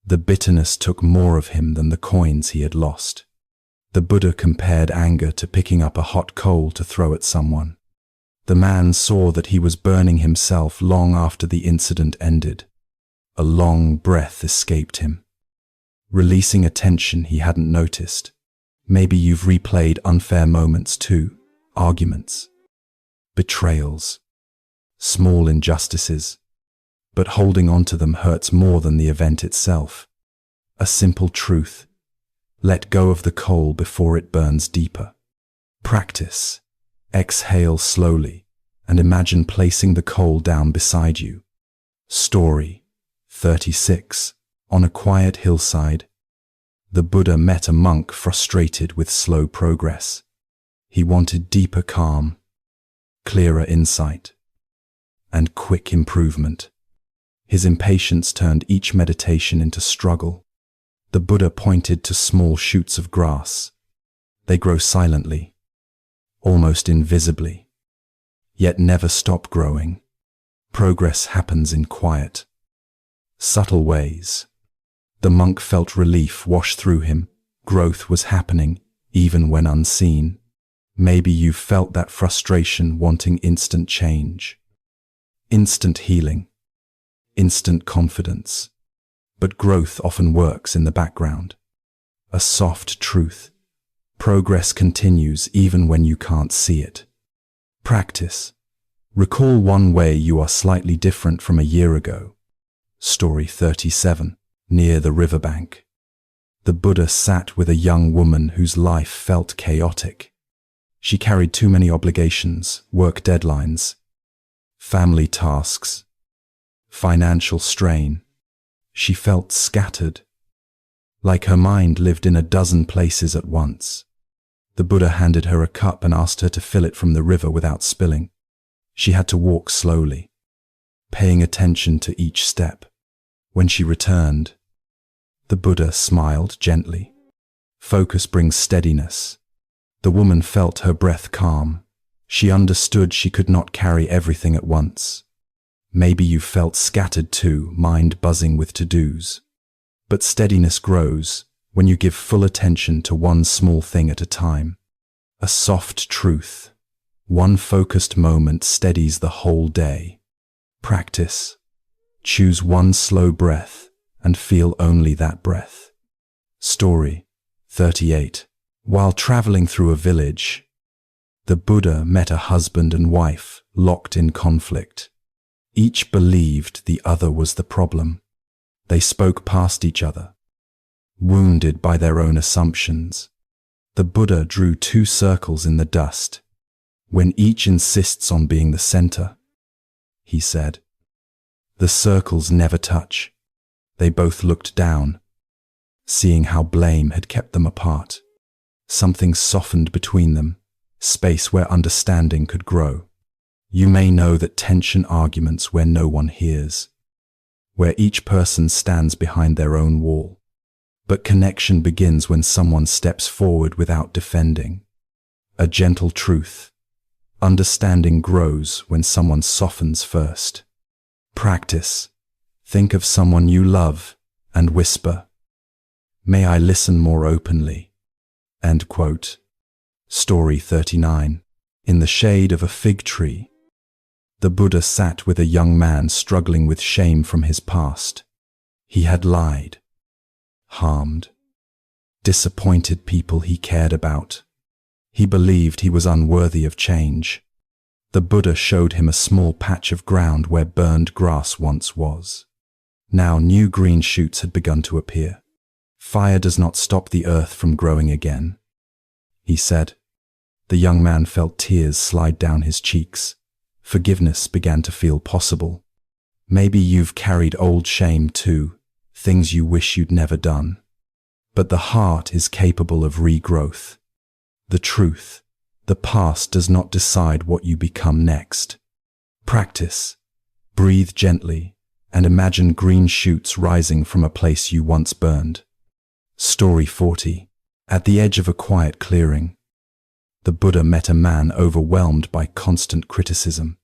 The bitterness took more of him than the coins he had lost. The Buddha compared anger to picking up a hot coal to throw at someone. The man saw that he was burning himself long after the incident ended. A long breath escaped him, releasing a tension he hadn't noticed. Maybe you've replayed unfair moments too, arguments, betrayals, small injustices, but holding on to them hurts more than the event itself. A simple truth: let go of the coal before it burns deeper. Practice. Exhale slowly and imagine placing the coal down beside you. Story 36. On a quiet hillside, the Buddha met a monk frustrated with slow progress. He wanted deeper calm, clearer insight, and quick improvement. His impatience turned each meditation into struggle. The Buddha pointed to small shoots of grass. They grow silently, almost invisibly, yet never stop growing. Progress happens in quiet, subtle ways. The monk felt relief wash through him. Growth was happening, even when unseen. Maybe you've felt that frustration, wanting instant change, instant healing, instant confidence. But growth often works in the background. A soft truth. Progress continues even when you can't see it. Practice. Recall one way you are slightly different from a year ago. Story 37. Near the riverbank, the Buddha sat with a young woman whose life felt chaotic. She carried too many obligations, work deadlines, family tasks, financial strain. She felt scattered, like her mind lived in a dozen places at once. The Buddha handed her a cup and asked her to fill it from the river without spilling. She had to walk slowly, paying attention to each step. When she returned, the Buddha smiled gently. Focus brings steadiness. The woman felt her breath calm. She understood she could not carry everything at once. Maybe you felt scattered too, mind buzzing with to-dos. But steadiness grows when you give full attention to one small thing at a time. A soft truth. One focused moment steadies the whole day. Practice. Choose one slow breath and feel only that breath. Story 38. While traveling through a village, the Buddha met a husband and wife locked in conflict. Each believed the other was the problem. They spoke past each other, wounded by their own assumptions. The Buddha drew two circles in the dust. When each insists on being the center, he said, the circles never touch. They both looked down, seeing how blame had kept them apart. Something softened between them, space where understanding could grow. You may know that tension arguments where no one hears, where each person stands behind their own wall. But connection begins when someone steps forward without defending. A gentle truth. Understanding grows when someone softens first. Practice. Think of someone you love and whisper, "May I listen more openly?" End quote. Story 39. In the shade of a fig tree. The Buddha sat with a young man struggling with shame from his past. He had lied, harmed, disappointed people he cared about. He believed he was unworthy of change. The Buddha showed him a small patch of ground where burned grass once was. Now new green shoots had begun to appear. Fire does not stop the earth from growing again, he said. The young man felt tears slide down his cheeks. Forgiveness began to feel possible. Maybe you've carried old shame too, things you wish you'd never done. But the heart is capable of regrowth. The truth, the past does not decide what you become next. Practice. Breathe gently and imagine green shoots rising from a place you once burned. Story 40. At the edge of a quiet clearing, the Buddha met a man overwhelmed by constant criticism.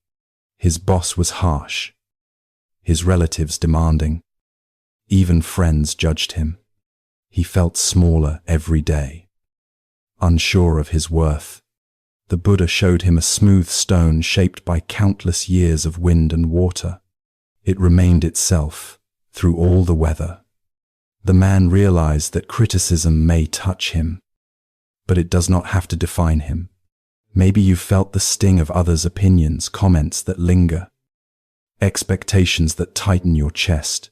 His boss was harsh, his relatives demanding. Even friends judged him. He felt smaller every day. Unsure of his worth, the Buddha showed him a smooth stone shaped by countless years of wind and water. It remained itself through all the weather. The man realized that criticism may touch him, but it does not have to define him. Maybe you felt the sting of others' opinions, comments that linger, expectations that tighten your chest,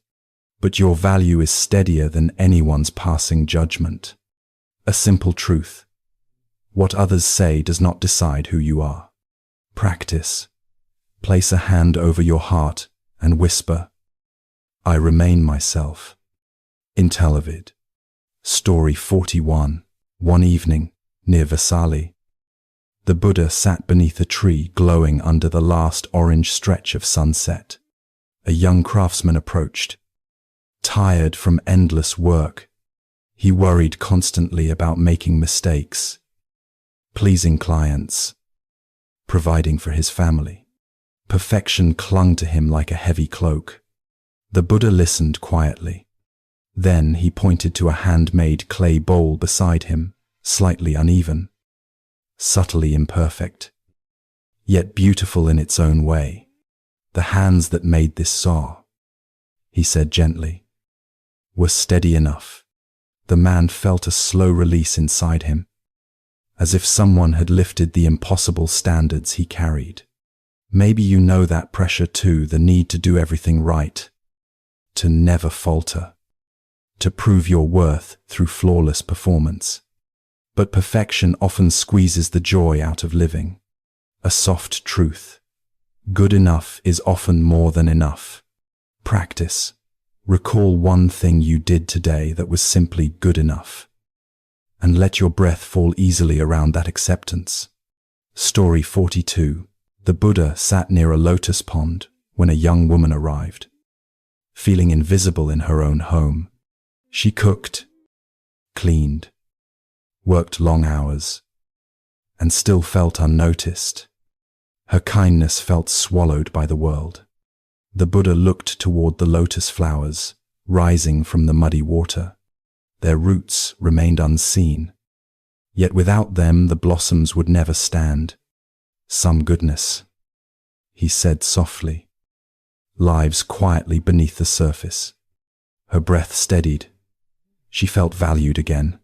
but your value is steadier than anyone's passing judgment. A simple truth. What others say does not decide who you are. Practice. Place a hand over your heart and whisper, "I remain myself." In Televid. Story 41. One evening, near Vasali, the Buddha sat beneath a tree glowing under the last orange stretch of sunset. A young craftsman approached. Tired from endless work, he worried constantly about making mistakes, pleasing clients, providing for his family. Perfection clung to him like a heavy cloak. The Buddha listened quietly. Then he pointed to a handmade clay bowl beside him, slightly uneven, subtly imperfect, yet beautiful in its own way. "The hands that made this saw," he said gently, "were steady enough." The man felt a slow release inside him, as if someone had lifted the impossible standards he carried. Maybe you know that pressure too, the need to do everything right, to never falter, to prove your worth through flawless performance. But perfection often squeezes the joy out of living. A soft truth. Good enough is often more than enough. Practice. Recall one thing you did today that was simply good enough, and let your breath fall easily around that acceptance. Story 42. The Buddha sat near a lotus pond when a young woman arrived. Feeling invisible in her own home, she cooked, cleaned, worked long hours, and still felt unnoticed. Her kindness felt swallowed by the world. The Buddha looked toward the lotus flowers, rising from the muddy water. Their roots remained unseen, yet without them the blossoms would never stand. "Some goodness," he said softly, "lives quietly beneath the surface." Her breath steadied. She felt valued again.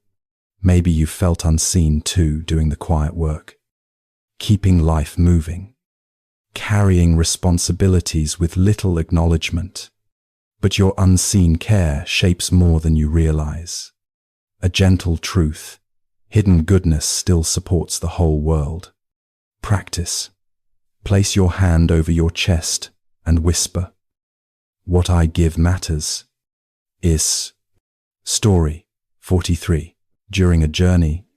Maybe you felt unseen too doing the quiet work, keeping life moving, carrying responsibilities with little acknowledgement. But your unseen care shapes more than you realize. A gentle truth, hidden goodness still supports the whole world. Practice. Place your hand over your chest and whisper, "What I give matters." Is. Story 43. During a journey,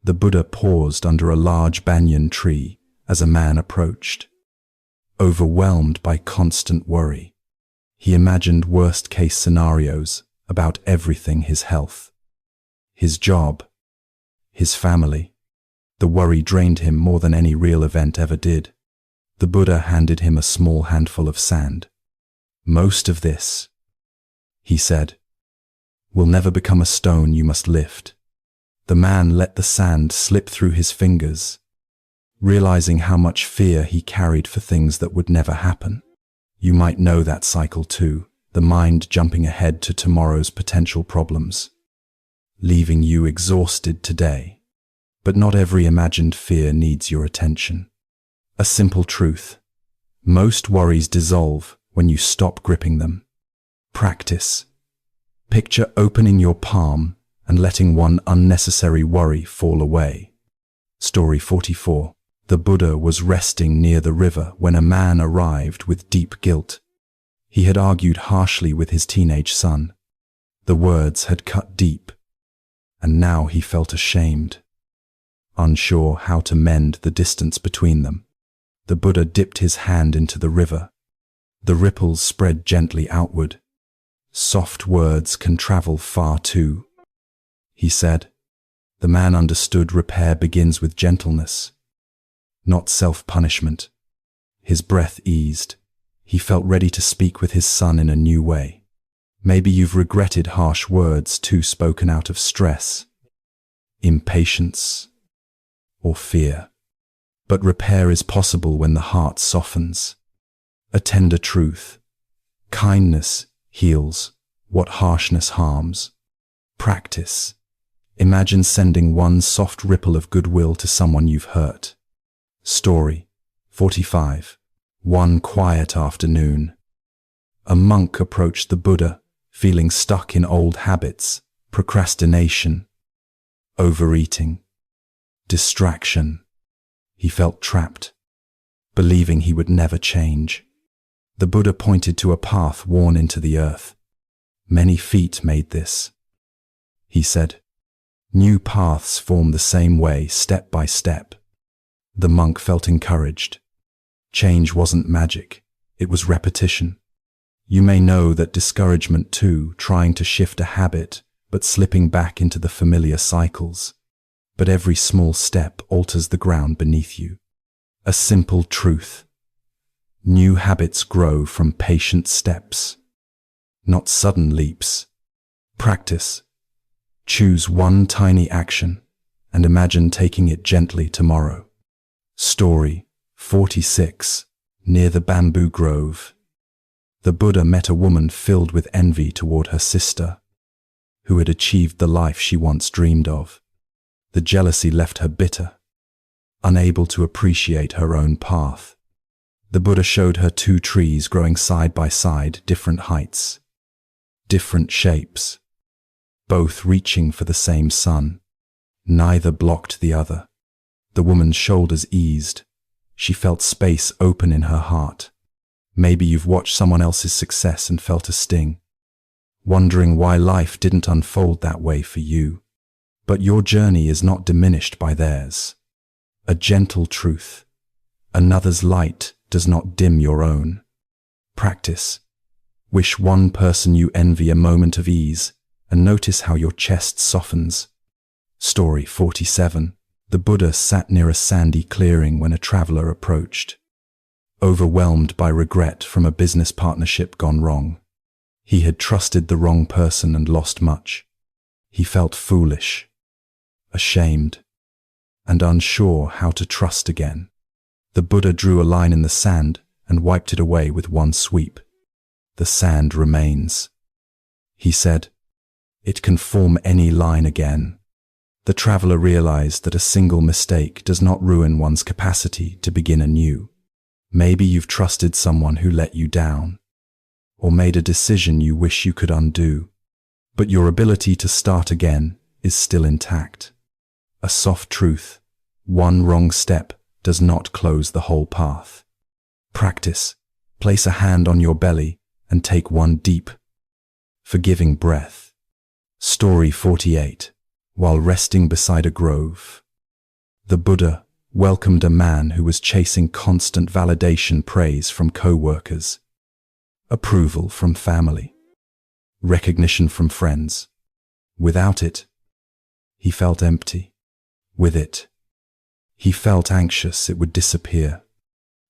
the Buddha paused under a large banyan tree as a man approached. Overwhelmed by constant worry, he imagined worst-case scenarios about everything: his health, his job, his family. The worry drained him more than any real event ever did. The Buddha handed him a small handful of sand. "Most of this," he said, "will never become a stone you must lift." The man let the sand slip through his fingers, realizing how much fear he carried for things that would never happen. You might know that cycle too, the mind jumping ahead to tomorrow's potential problems, leaving you exhausted today. But not every imagined fear needs your attention. A simple truth: most worries dissolve when you stop gripping them. Practice. Picture opening your palm and letting one unnecessary worry fall away. Story 44. The Buddha was resting near the river when a man arrived with deep guilt. He had argued harshly with his teenage son. The words had cut deep, and now he felt ashamed, unsure how to mend the distance between them. The Buddha dipped his hand into the river. The ripples spread gently outward. "Soft words can travel far too," he said. The man understood repair begins with gentleness, not self-punishment. His breath eased. He felt ready to speak with his son in a new way. Maybe you've regretted harsh words too spoken out of stress, impatience, or fear. But repair is possible when the heart softens. A tender truth: kindness heals what harshness harms. Practice. Imagine sending one soft ripple of goodwill to someone you've hurt. Story 45. One quiet afternoon, a monk approached the Buddha, feeling stuck in old habits, procrastination, overeating, distraction. He felt trapped, believing he would never change. The Buddha pointed to a path worn into the earth. "Many feet made this," he said. "New paths form the same way, step by step." The monk felt encouraged. Change wasn't magic, it was repetition. You may know that discouragement too, trying to shift a habit, but slipping back into the familiar cycles. But every small step alters the ground beneath you. A simple truth: new habits grow from patient steps, not sudden leaps. Practice. Choose one tiny action and imagine taking it gently tomorrow. Story 46. Near the bamboo grove, the Buddha met a woman filled with envy toward her sister, who had achieved the life she once dreamed of. The jealousy left her bitter, unable to appreciate her own path. The Buddha showed her two trees growing side by side, different heights, different shapes, both reaching for the same sun. Neither blocked the other. The woman's shoulders eased. She felt space open in her heart. Maybe you've watched someone else's success and felt a sting, wondering why life didn't unfold that way for you. But your journey is not diminished by theirs. A gentle truth: another's light does not dim your own. Practice. Wish one person you envy a moment of ease and notice how your chest softens. Story 47. The Buddha sat near a sandy clearing when a traveler approached, overwhelmed by regret from a business partnership gone wrong. He had trusted the wrong person and lost much. He felt foolish, ashamed, and unsure how to trust again. The Buddha drew a line in the sand and wiped it away with one sweep. "The sand remains," he said. "It can form any line again." The traveler realized that a single mistake does not ruin one's capacity to begin anew. Maybe you've trusted someone who let you down, or made a decision you wish you could undo, but your ability to start again is still intact. A soft truth: one wrong step does not close the whole path. Practice. Place a hand on your belly and take one deep, forgiving breath. Story 48. While resting beside a grove, the Buddha welcomed a man who was chasing constant validation, praise from co-workers, approval from family, recognition from friends. Without it, he felt empty. With it, He felt anxious it would disappear.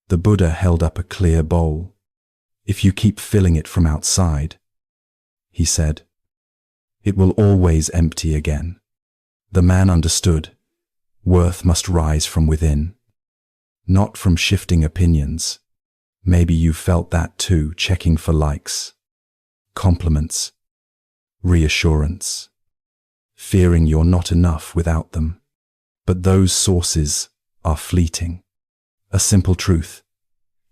The Buddha held up a clear bowl. If you keep filling it from outside, he said, it will always empty again. The man understood. Worth must rise from within, not from shifting opinions. Maybe you felt that too, checking for likes, compliments, reassurance, fearing you're not enough without them. But those sources are fleeting. A simple truth.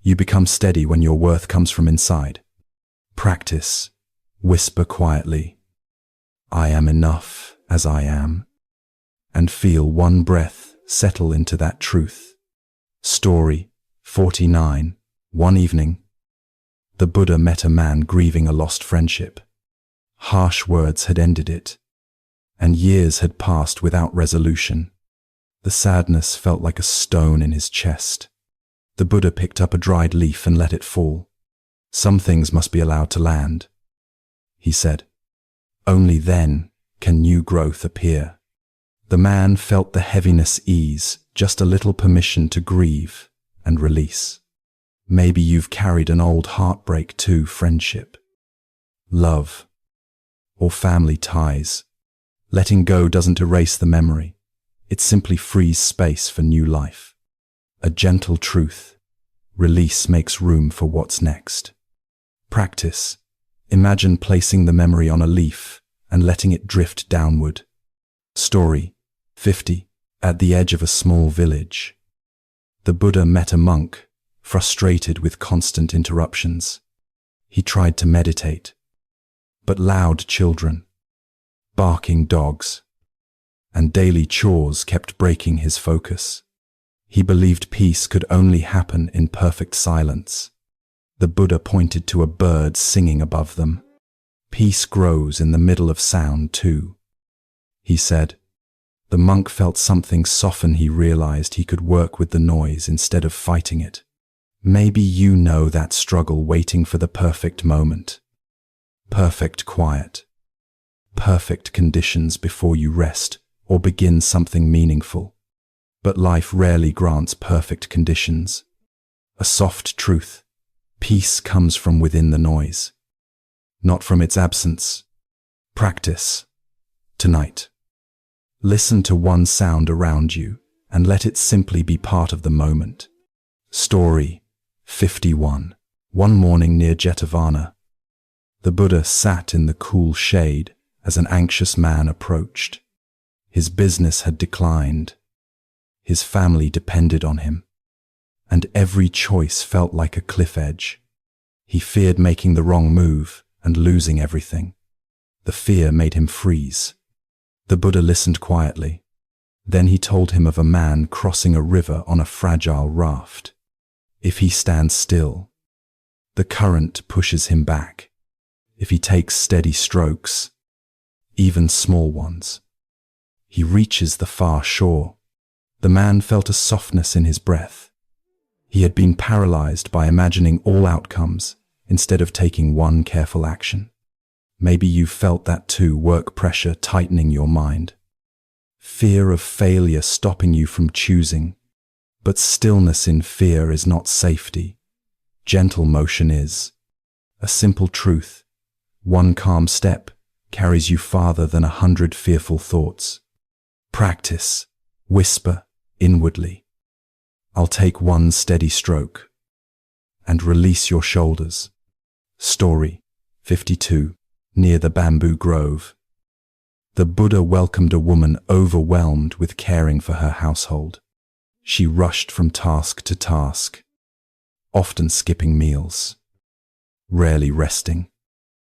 You become steady when your worth comes from inside. Practice. Whisper quietly, I am enough as I am, and feel one breath settle into that truth. Story 49. One evening, the Buddha met a man grieving a lost friendship. Harsh words had ended it, and years had passed without resolution. The sadness felt like a stone in his chest. The Buddha picked up a dried leaf and let it fall. Some things must be allowed to land, he said. Only then can new growth appear. The man felt the heaviness ease, just a little permission to grieve and release. Maybe you've carried an old heartbreak too, friendship, love, or family ties. Letting go doesn't erase the memory. It simply frees space for new life. A gentle truth. Release makes room for what's next. Practice. Imagine placing the memory on a leaf and letting it drift downward. Story 50. At the edge of a small village, the Buddha met a monk, frustrated with constant interruptions. He tried to meditate, but loud children, barking dogs, and daily chores kept breaking his focus. He believed peace could only happen in perfect silence. The Buddha pointed to a bird singing above them. Peace grows in the middle of sound too, he said. The monk felt something soften. He realized he could work with the noise instead of fighting it. Maybe you know that struggle, waiting for the perfect moment. Perfect quiet. Perfect conditions before you rest or begin something meaningful. But life rarely grants perfect conditions. A soft truth. Peace comes from within the noise, not from its absence. Practice. Tonight. Listen to one sound around you and let it simply be part of the moment. Story 51. One morning near Jetavana, the Buddha sat in the cool shade as an anxious man approached. His business had declined. His family depended on him, and every choice felt like a cliff edge. He feared making the wrong move and losing everything. The fear made him freeze. The Buddha listened quietly. Then he told him of a man crossing a river on a fragile raft. If he stands still, the current pushes him back. If he takes steady strokes, even small ones, he reaches the far shore. The man felt a softness in his breath. He had been paralyzed by imagining all outcomes instead of taking one careful action. Maybe you felt that too, work pressure tightening your mind, fear of failure stopping you from choosing. But stillness in fear is not safety. Gentle motion is. A simple truth. One calm step carries you farther than 100 fearful thoughts. Practice. Whisper inwardly, I'll take one steady stroke, and release your shoulders. Story 52. Near the bamboo grove, the Buddha welcomed a woman overwhelmed with caring for her household. She rushed from task to task, often skipping meals, rarely resting.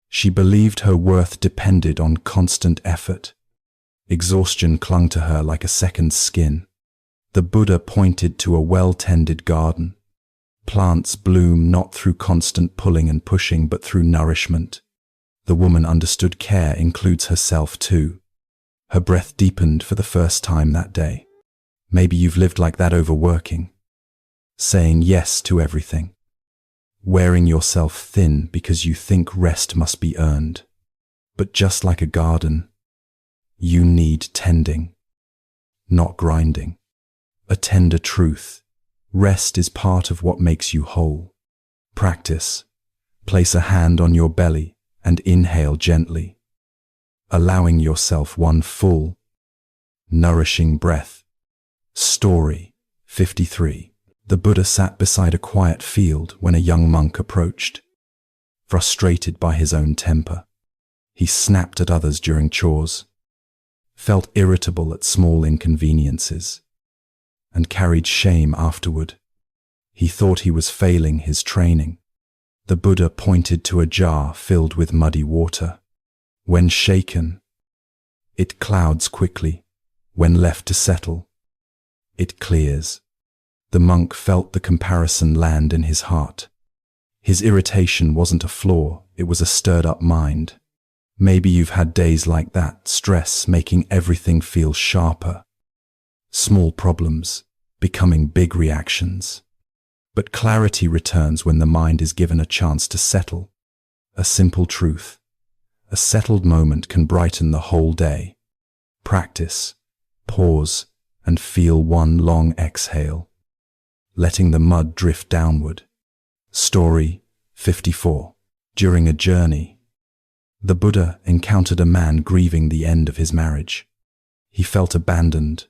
She believed her worth depended on constant effort. Exhaustion clung to her like a second skin. The Buddha pointed to a well-tended garden. Plants bloom not through constant pulling and pushing, but through nourishment. The woman understood care includes herself too. Her breath deepened for the first time that day. Maybe you've lived like that, overworking, saying yes to everything, wearing yourself thin because you think rest must be earned. But just like a garden, you need tending, not grinding. A tender truth. Rest is part of what makes you whole. Practice. Place a hand on your belly and inhale gently, allowing yourself one full, nourishing breath. Story 53. The Buddha sat beside a quiet field when a young monk approached. Frustrated by his own temper, he snapped at others during chores, felt irritable at small inconveniences, and carried shame afterward. He thought he was failing his training. The Buddha pointed to a jar filled with muddy water. When shaken, it clouds quickly. When left to settle, it clears. The monk felt the comparison land in his heart. His irritation wasn't a flaw, it was a stirred-up mind. Maybe you've had days like that, stress making everything feel sharper. Small problems becoming big reactions. But clarity returns when the mind is given a chance to settle. A simple truth. A settled moment can brighten the whole day. Practice. Pause and feel one long exhale, letting the mud drift downward. Story 54. During a journey, the Buddha encountered a man grieving the end of his marriage. He felt abandoned,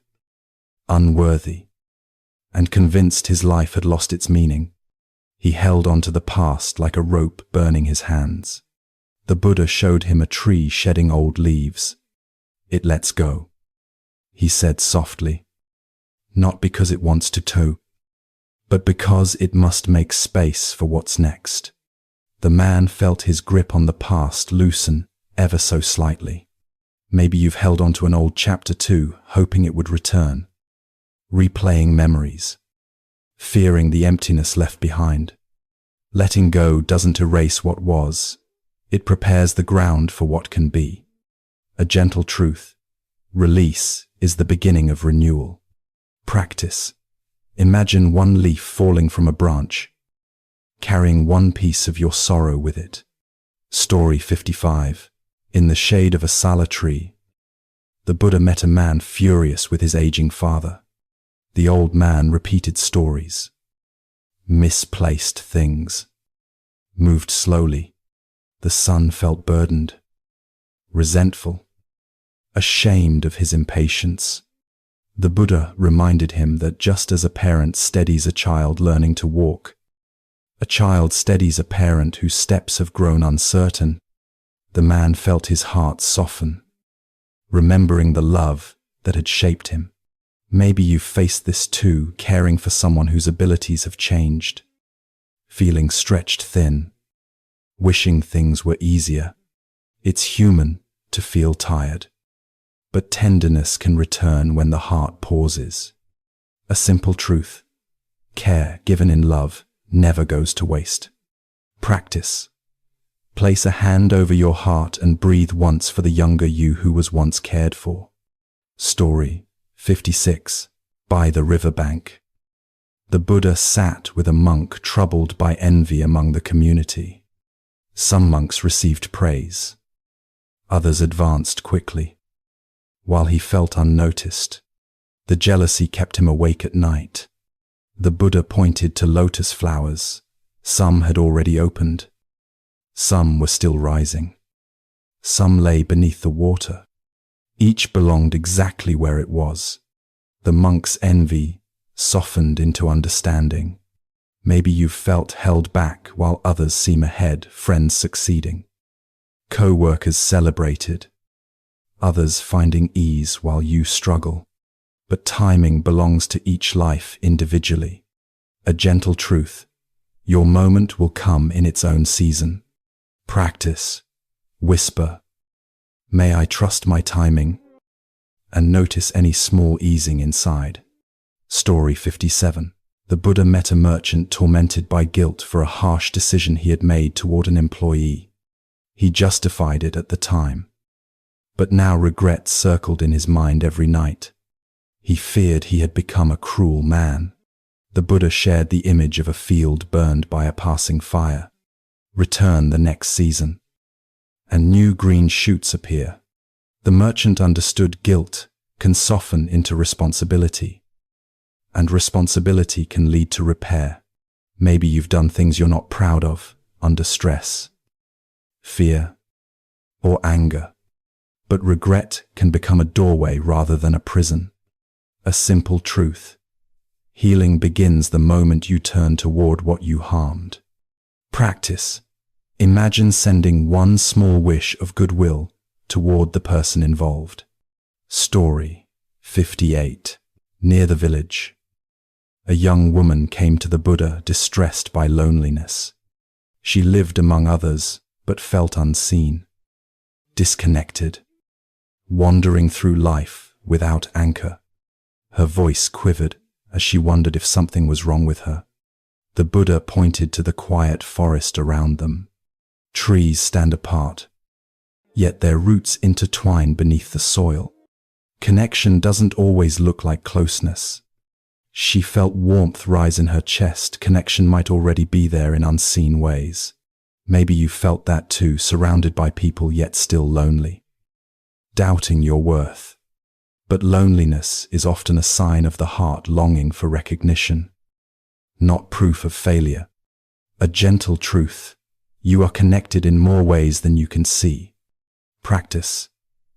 unworthy, and convinced his life had lost its meaning. He held on to the past like a rope burning his hands. The Buddha showed him a tree shedding old leaves. It lets go, he said softly, not because it wants to tow, but because it must make space for what's next. The man felt his grip on the past loosen ever so slightly. Maybe you've held on to an old chapter too, hoping it would return. Replaying memories, fearing the emptiness left behind. Letting go doesn't erase what was. It prepares the ground for what can be. A gentle truth. Release is the beginning of renewal. Practice. Imagine one leaf falling from a branch, carrying one piece of your sorrow with it. Story 55. In the shade of a sala tree, the Buddha met a man furious with his aging father. The old man repeated stories, misplaced things, moved slowly. The son felt burdened, resentful, ashamed of his impatience. The Buddha reminded him that just as a parent steadies a child learning to walk, a child steadies a parent whose steps have grown uncertain. The man felt his heart soften, remembering the love that had shaped him. Maybe you've faced this too, caring for someone whose abilities have changed, feeling stretched thin, wishing things were easier. It's human to feel tired, but tenderness can return when the heart pauses. A simple truth. Care given in love never goes to waste. Practice. Place a hand over your heart and breathe once for the younger you who was once cared for. Story 56. By the riverbank. The Buddha sat with a monk troubled by envy among the community. Some monks received praise. Others advanced quickly, while he felt unnoticed. The jealousy kept him awake at night. The Buddha pointed to lotus flowers. Some had already opened. Some were still rising. Some lay beneath the water. Each belonged exactly where it was. The monk's envy softened into understanding. Maybe you've felt held back while others seem ahead, friends succeeding. Co-workers celebrated, others finding ease while you struggle. But timing belongs to each life individually. A gentle truth. Your moment will come in its own season. Practice. Whisper. May I trust my timing? And notice any small easing inside. Story 57. The Buddha met a merchant tormented by guilt for a harsh decision he had made toward an employee. He justified it at the time, but now regret circled in his mind every night. He feared he had become a cruel man. The Buddha shared the image of a field burned by a passing fire. Return the next season, and new green shoots appear. The merchant understood guilt can soften into responsibility. And responsibility can lead to repair. Maybe you've done things you're not proud of, under stress, fear, or anger. But regret can become a doorway rather than a prison. A simple truth. Healing begins the moment you turn toward what you harmed. Practice. Imagine sending one small wish of goodwill toward the person involved. Story 58. Near the village. A young woman came to the Buddha distressed by loneliness. She lived among others, but felt unseen, disconnected, wandering through life without anchor. Her voice quivered as she wondered if something was wrong with her. The Buddha pointed to the quiet forest around them. Trees stand apart, yet their roots intertwine beneath the soil. Connection doesn't always look like closeness. She felt warmth rise in her chest. Connection might already be there in unseen ways. Maybe you felt that too, surrounded by people yet still lonely, doubting your worth. But loneliness is often a sign of the heart longing for recognition, not proof of failure. A gentle truth. You are connected in more ways than you can see. Practice.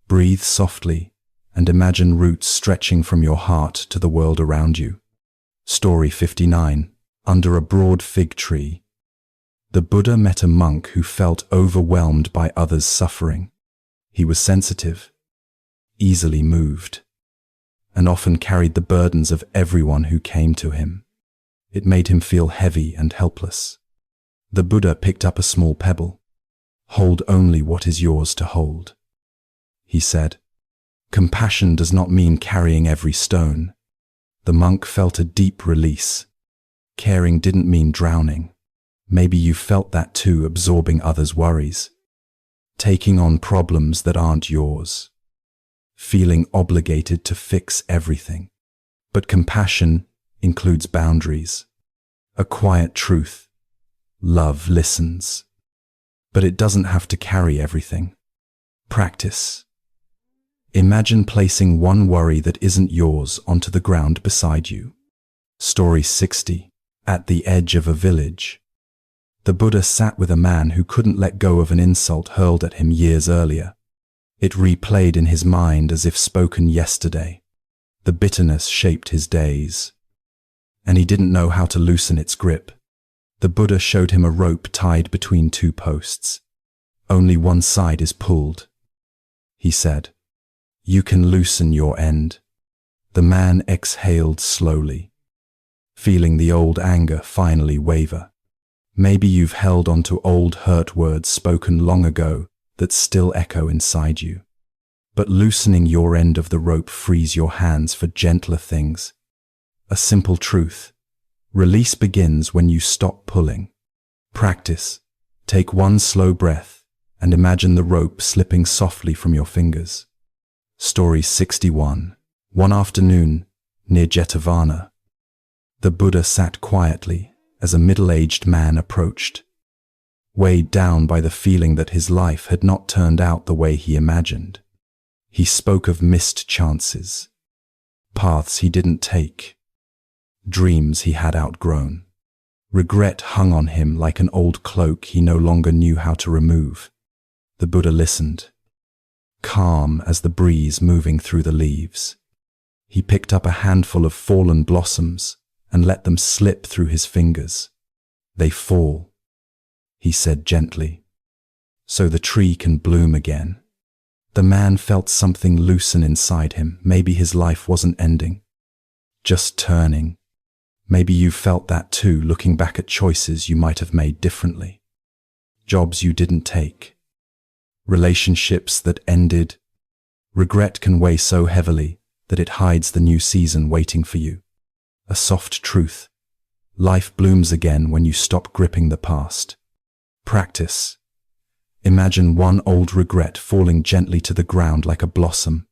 Breathe softly and imagine roots stretching from your heart to the world around you. Story 59. Under a broad fig tree. The Buddha met a monk who felt overwhelmed by others' suffering. He was sensitive, easily moved, and often carried the burdens of everyone who came to him. It made him feel heavy and helpless. The Buddha picked up a small pebble. Hold only what is yours to hold, he said. Compassion does not mean carrying every stone. The monk felt a deep release. Caring didn't mean drowning. Maybe you felt that too, absorbing others' worries, taking on problems that aren't yours, feeling obligated to fix everything. But compassion includes boundaries. A quiet truth. Love listens. But it doesn't have to carry everything. Practice. Imagine placing one worry that isn't yours onto the ground beside you. Story 60. At the edge of a village. The Buddha sat with a man who couldn't let go of an insult hurled at him years earlier. It replayed in his mind as if spoken yesterday. The bitterness shaped his days, and he didn't know how to loosen its grip. The Buddha showed him a rope tied between two posts. Only one side is pulled, he said. You can loosen your end. The man exhaled slowly, feeling the old anger finally waver. Maybe you've held on to old hurt words spoken long ago that still echo inside you. But loosening your end of the rope frees your hands for gentler things. A simple truth. Release begins when you stop pulling. Practice. Take one slow breath and imagine the rope slipping softly from your fingers. Story 61. One afternoon, near Jetavana, the Buddha sat quietly as a middle-aged man approached, weighed down by the feeling that his life had not turned out the way he imagined. He spoke of missed chances, paths he didn't take, dreams he had outgrown. Regret hung on him like an old cloak he no longer knew how to remove. The Buddha listened, calm as the breeze moving through the leaves. He picked up a handful of fallen blossoms and let them slip through his fingers. They fall, he said gently, so the tree can bloom again. The man felt something loosen inside him. Maybe his life wasn't ending, just turning. Maybe you felt that too, looking back at choices you might have made differently. Jobs you didn't take, relationships that ended. Regret can weigh so heavily that it hides the new season waiting for you. A soft truth. Life blooms again when you stop gripping the past. Practice. Imagine one old regret falling gently to the ground like a blossom.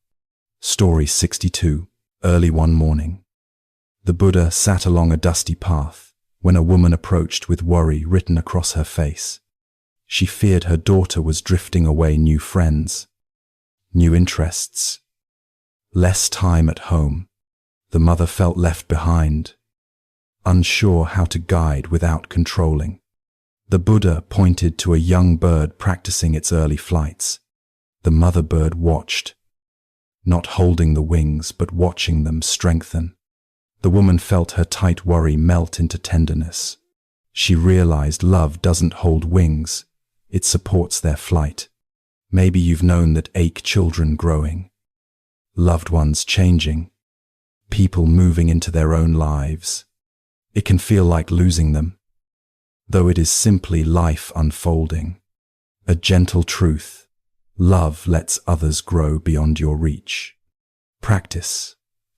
Story 62. Early one morning. The Buddha sat along a dusty path when a woman approached with worry written across her face. She feared her daughter was drifting away. New friends, new interests, less time at home. The mother felt left behind, unsure how to guide without controlling. The Buddha pointed to a young bird practicing its early flights. The mother bird watched, not holding the wings but watching them strengthen. The woman felt her tight worry melt into tenderness. She realized love doesn't hold wings, it supports their flight. Maybe you've known that ache, children growing, loved ones changing, people moving into their own lives. It can feel like losing them, though it is simply life unfolding. A gentle truth, love lets others grow beyond your reach. Practice,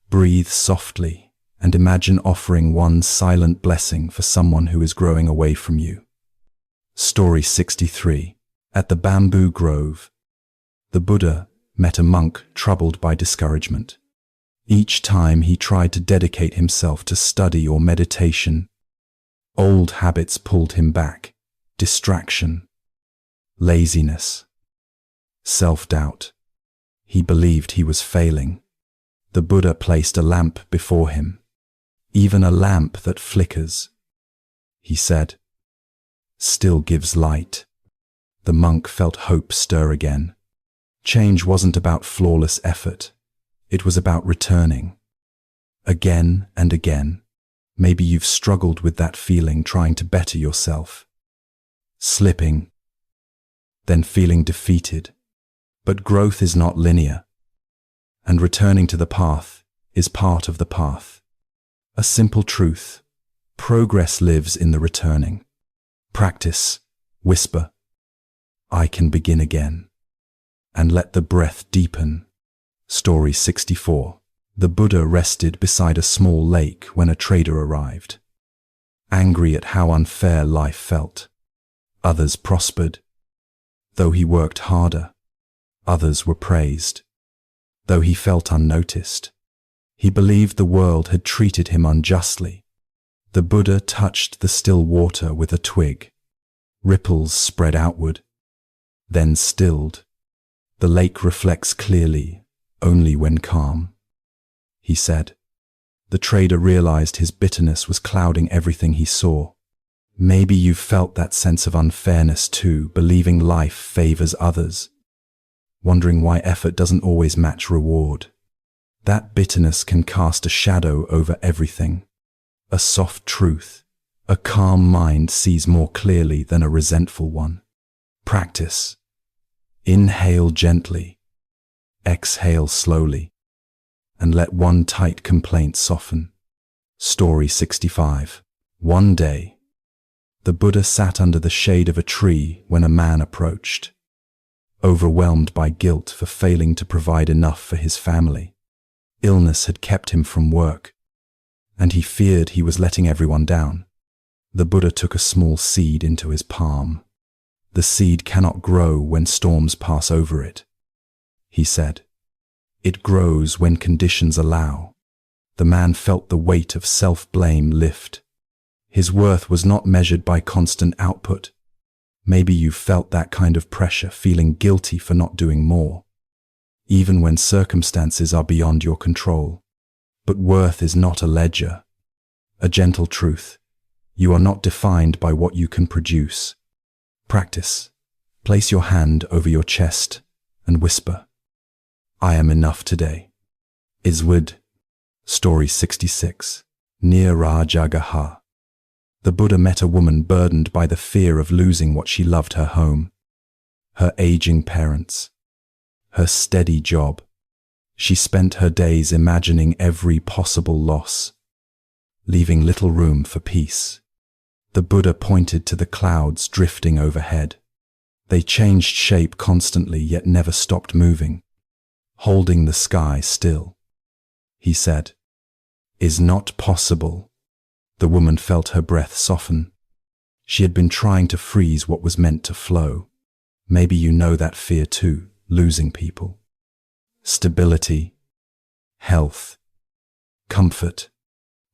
breathe softly, and imagine offering one silent blessing for someone who is growing away from you. Story 63. At the bamboo grove, the Buddha met a monk troubled by discouragement. Each time he tried to dedicate himself to study or meditation, old habits pulled him back. Distraction, laziness, self-doubt. He believed he was failing. The Buddha placed a lamp before him, even a lamp that flickers, he said, still gives light. The monk felt hope stir again. Change wasn't about flawless effort. It was about returning. Again and again. Maybe you've struggled with that feeling, trying to better yourself. Slipping, then feeling defeated. But growth is not linear. And returning to the path is part of the path. A simple truth. Progress lives in the returning. Practice, whisper, I can begin again. And let the breath deepen. Story 64. The Buddha rested beside a small lake when a trader arrived. Angry at how unfair life felt. Others prospered. Though he worked harder, others were praised. Though he felt unnoticed, he believed the world had treated him unjustly. The Buddha touched the still water with a twig. Ripples spread outward, then stilled. The lake reflects clearly, only when calm, he said. The trader realized his bitterness was clouding everything he saw. Maybe you've felt that sense of unfairness too, believing life favors others, wondering why effort doesn't always match reward. That bitterness can cast a shadow over everything. A soft truth, a calm mind sees more clearly than a resentful one. Practice. Inhale gently, exhale slowly, and let one tight complaint soften. Story 65. One day, the Buddha sat under the shade of a tree when a man approached, overwhelmed by guilt for failing to provide enough for his family. Illness had kept him from work, and he feared he was letting everyone down. The Buddha took a small seed into his palm. The seed cannot grow when storms pass over it, he said. It grows when conditions allow. The man felt the weight of self-blame lift. His worth was not measured by constant output. Maybe you felt that kind of pressure, feeling guilty for not doing more, even when circumstances are beyond your control. But worth is not a ledger. A gentle truth. You are not defined by what you can produce. Practice. Place your hand over your chest and whisper, I am enough today. Iswid. Story 66. Near Rajagaha. The Buddha met a woman burdened by the fear of losing what she loved: her home, her aging parents, her steady job. She spent her days imagining every possible loss, leaving little room for peace. The Buddha pointed to the clouds drifting overhead. They changed shape constantly, yet never stopped moving, holding the sky still. He said, "Is not possible." The woman felt her breath soften. She had been trying to freeze what was meant to flow. Maybe you know that fear too, losing people. Stability, health, comfort.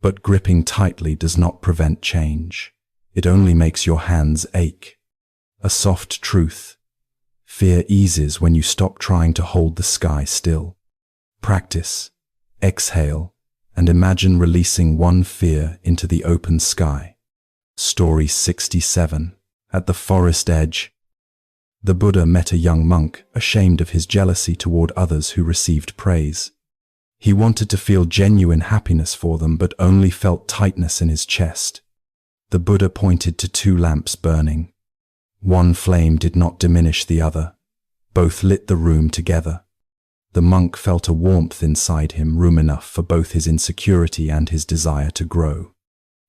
But gripping tightly does not prevent change. It only makes your hands ache. A soft truth. Fear eases when you stop trying to hold the sky still. Practice, exhale, and imagine releasing one fear into the open sky. Story 67. At the forest edge. The Buddha met a young monk, ashamed of his jealousy toward others who received praise. He wanted to feel genuine happiness for them, but only felt tightness in his chest. The Buddha pointed to two lamps burning. One flame did not diminish the other. Both lit the room together. The monk felt a warmth inside him, room enough for both his insecurity and his desire to grow.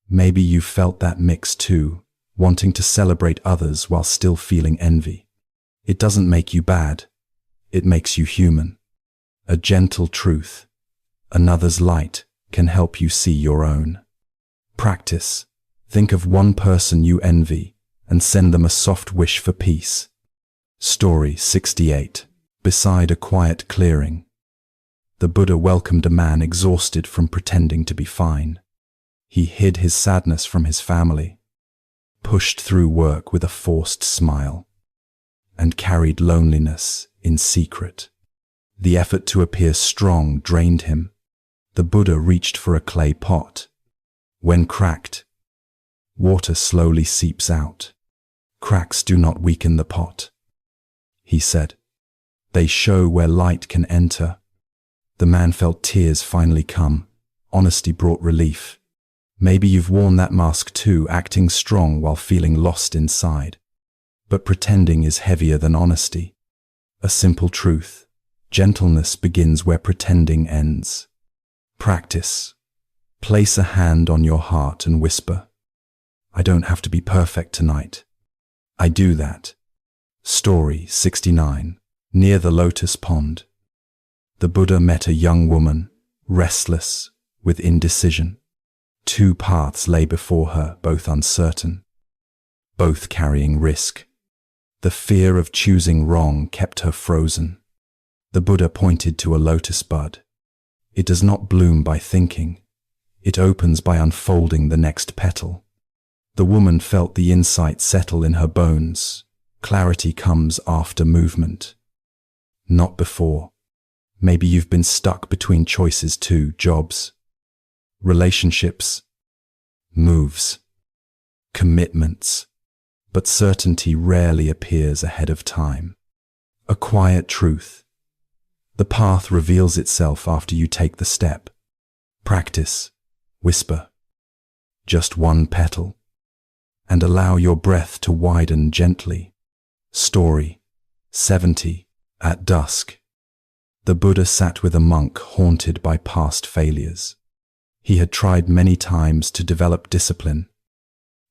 Maybe you felt that mix too, wanting to celebrate others while still feeling envy. It doesn't make you bad. It makes you human. A gentle truth, another's light, can help you see your own. Practice. Think of one person you envy and send them a soft wish for peace. Story 68. Beside a quiet clearing. The Buddha welcomed a man exhausted from pretending to be fine. He hid his sadness from his family, pushed through work with a forced smile, and carried loneliness in secret. The effort to appear strong drained him. The Buddha reached for a clay pot. When cracked, water slowly seeps out. Cracks do not weaken the pot, he said. They show where light can enter. The man felt tears finally come. Honesty brought relief. Maybe you've worn that mask too, acting strong while feeling lost inside. But pretending is heavier than honesty. A simple truth. Gentleness begins where pretending ends. Practice. Place a hand on your heart and whisper, I don't have to be perfect tonight. I do that. Story 69. Near the lotus pond. The Buddha met a young woman, restless, with indecision. Two paths lay before her, both uncertain, both carrying risk. The fear of choosing wrong kept her frozen. The Buddha pointed to a lotus bud. It does not bloom by thinking. It opens by unfolding the next petal. The woman felt the insight settle in her bones. Clarity comes after movement, not before. Maybe you've been stuck between choices too, jobs, relationships, moves, commitments, but certainty rarely appears ahead of time. A quiet truth. The path reveals itself after you take the step. Practice, whisper, just one petal, and allow your breath to widen gently. Story 70. At dusk. The Buddha sat with a monk haunted by past failures. He had tried many times to develop discipline,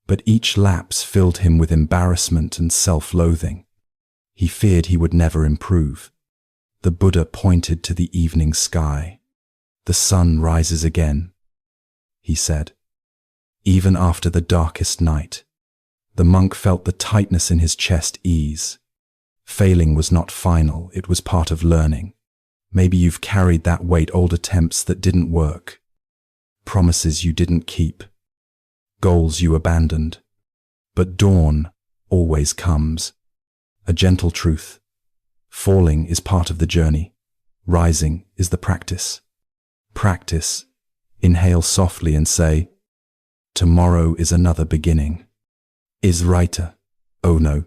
but each lapse filled him with embarrassment and self-loathing. He feared he would never improve. The Buddha pointed to the evening sky. The sun rises again, he said. Even after the darkest night, the monk felt the tightness in his chest ease. Failing was not final, it was part of learning. Maybe you've carried that weight, old attempts that didn't work, promises you didn't keep, goals you abandoned. But dawn always comes. A gentle truth. Falling is part of the journey. Rising is the practice. Practice. Inhale softly and say, tomorrow is another beginning. Is writer. Oh no.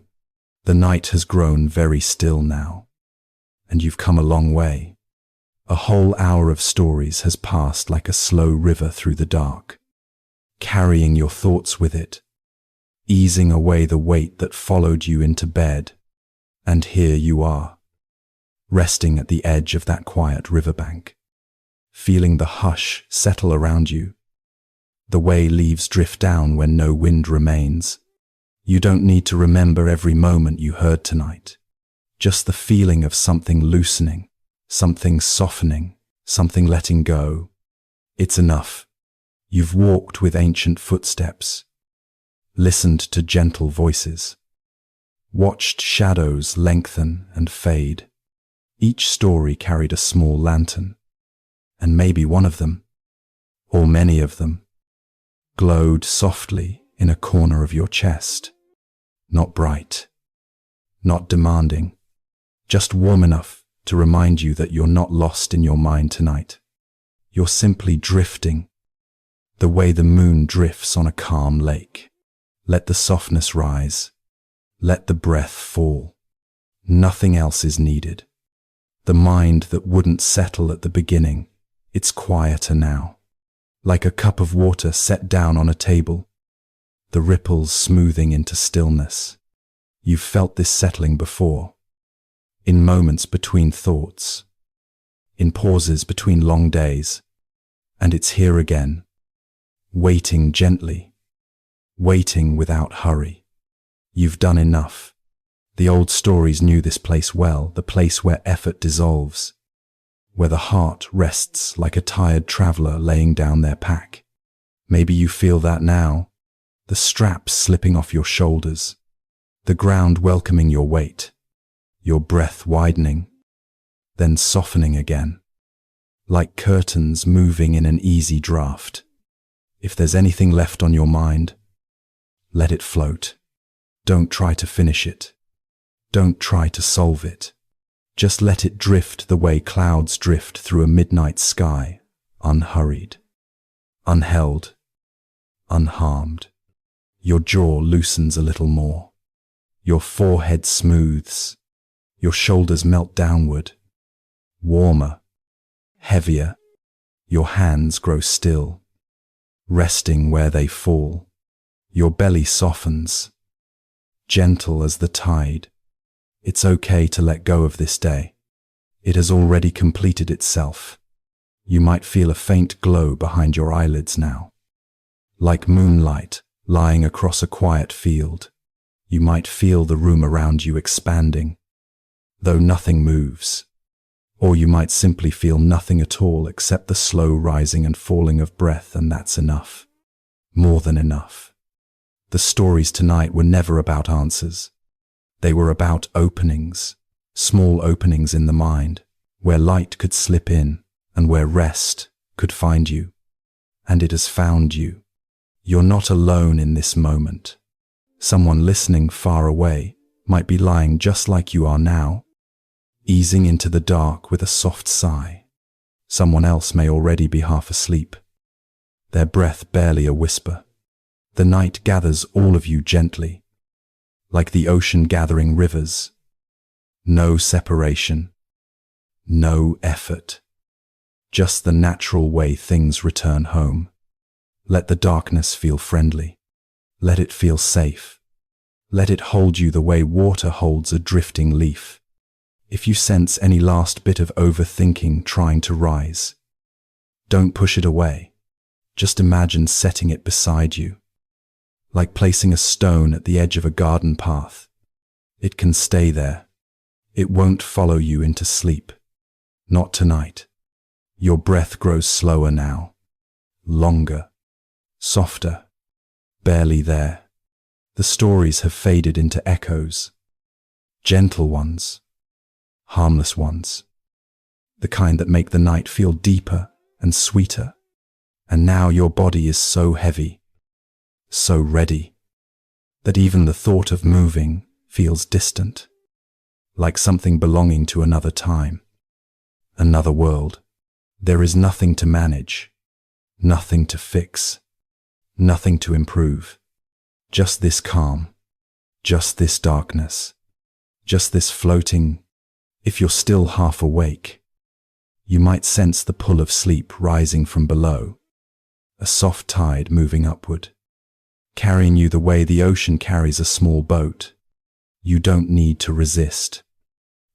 The night has grown very still now, and you've come a long way. A whole hour of stories has passed like a slow river through the dark, carrying your thoughts with it, easing away the weight that followed you into bed. And here you are, resting at the edge of that quiet riverbank, feeling the hush settle around you, the way leaves drift down when no wind remains. You don't need to remember every moment you heard tonight. Just the feeling of something loosening, something softening, something letting go. It's enough. You've walked with ancient footsteps, listened to gentle voices, watched shadows lengthen and fade. Each story carried a small lantern, and maybe one of them, or many of them, glowed softly in a corner of your chest. Not bright, not demanding, just warm enough to remind you that you're not lost in your mind tonight. You're simply drifting, the way the moon drifts on a calm lake. Let the softness rise. Let the breath fall. Nothing else is needed. The mind that wouldn't settle at the beginning, it's quieter now. Like a cup of water set down on a table, the ripples smoothing into stillness. You've felt this settling before, in moments between thoughts, in pauses between long days, and it's here again, waiting gently, waiting without hurry. You've done enough. The old stories knew this place well, the place where effort dissolves, where the heart rests like a tired traveler laying down their pack. Maybe you feel that now, the straps slipping off your shoulders, the ground welcoming your weight, your breath widening, then softening again, like curtains moving in an easy draft. If there's anything left on your mind, let it float. Don't try to finish it. Don't try to solve it. Just let it drift the way clouds drift through a midnight sky, unhurried, unheld, unharmed. Your jaw loosens a little more. Your forehead smooths. Your shoulders melt downward, warmer, heavier. Your hands grow still, resting where they fall. Your belly softens, gentle as the tide. It's okay to let go of this day. It has already completed itself. You might feel a faint glow behind your eyelids now, like moonlight lying across a quiet field. You might feel the room around you expanding, though nothing moves. Or you might simply feel nothing at all except the slow rising and falling of breath, and that's enough. More than enough. The stories tonight were never about answers. They were about openings, small openings in the mind, where light could slip in and where rest could find you. And it has found you. You're not alone in this moment. Someone listening far away might be lying just like you are now, easing into the dark with a soft sigh. Someone else may already be half asleep, their breath barely a whisper. The night gathers all of you gently, like the ocean gathering rivers. No separation, no effort, just the natural way things return home. Let the darkness feel friendly. Let it feel safe. Let it hold you the way water holds a drifting leaf. If you sense any last bit of overthinking trying to rise, don't push it away. Just imagine setting it beside you, like placing a stone at the edge of a garden path. It can stay there. It won't follow you into sleep. Not tonight. Your breath grows slower now, longer, softer, barely there. The stories have faded into echoes, gentle ones, harmless ones, the kind that make the night feel deeper and sweeter. And now your body is so heavy, so ready, that even the thought of moving feels distant, like something belonging to another time, another world. There is nothing to manage, nothing to fix, nothing to improve. Just this calm, just this darkness, just this floating. If you're still half awake, you might sense the pull of sleep rising from below, a soft tide moving upward, carrying you the way the ocean carries a small boat. You don't need to resist.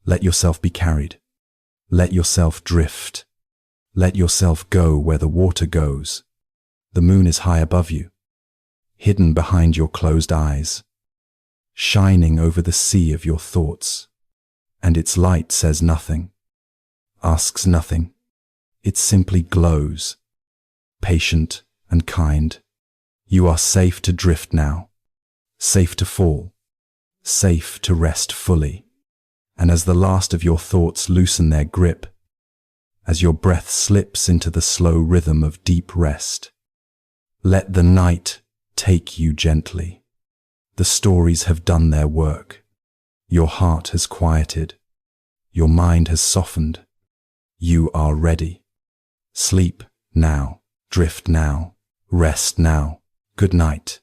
Let yourself be carried. Let yourself drift. Let yourself go where the water goes. The moon is high above you, hidden behind your closed eyes, shining over the sea of your thoughts. And its light says nothing, asks nothing. It simply glows, patient and kind. You are safe to drift now, safe to fall, safe to rest fully. And as the last of your thoughts loosen their grip, as your breath slips into the slow rhythm of deep rest, let the night take you gently. The stories have done their work. Your heart has quieted. Your mind has softened. You are ready. Sleep now, drift now, rest now. Good night.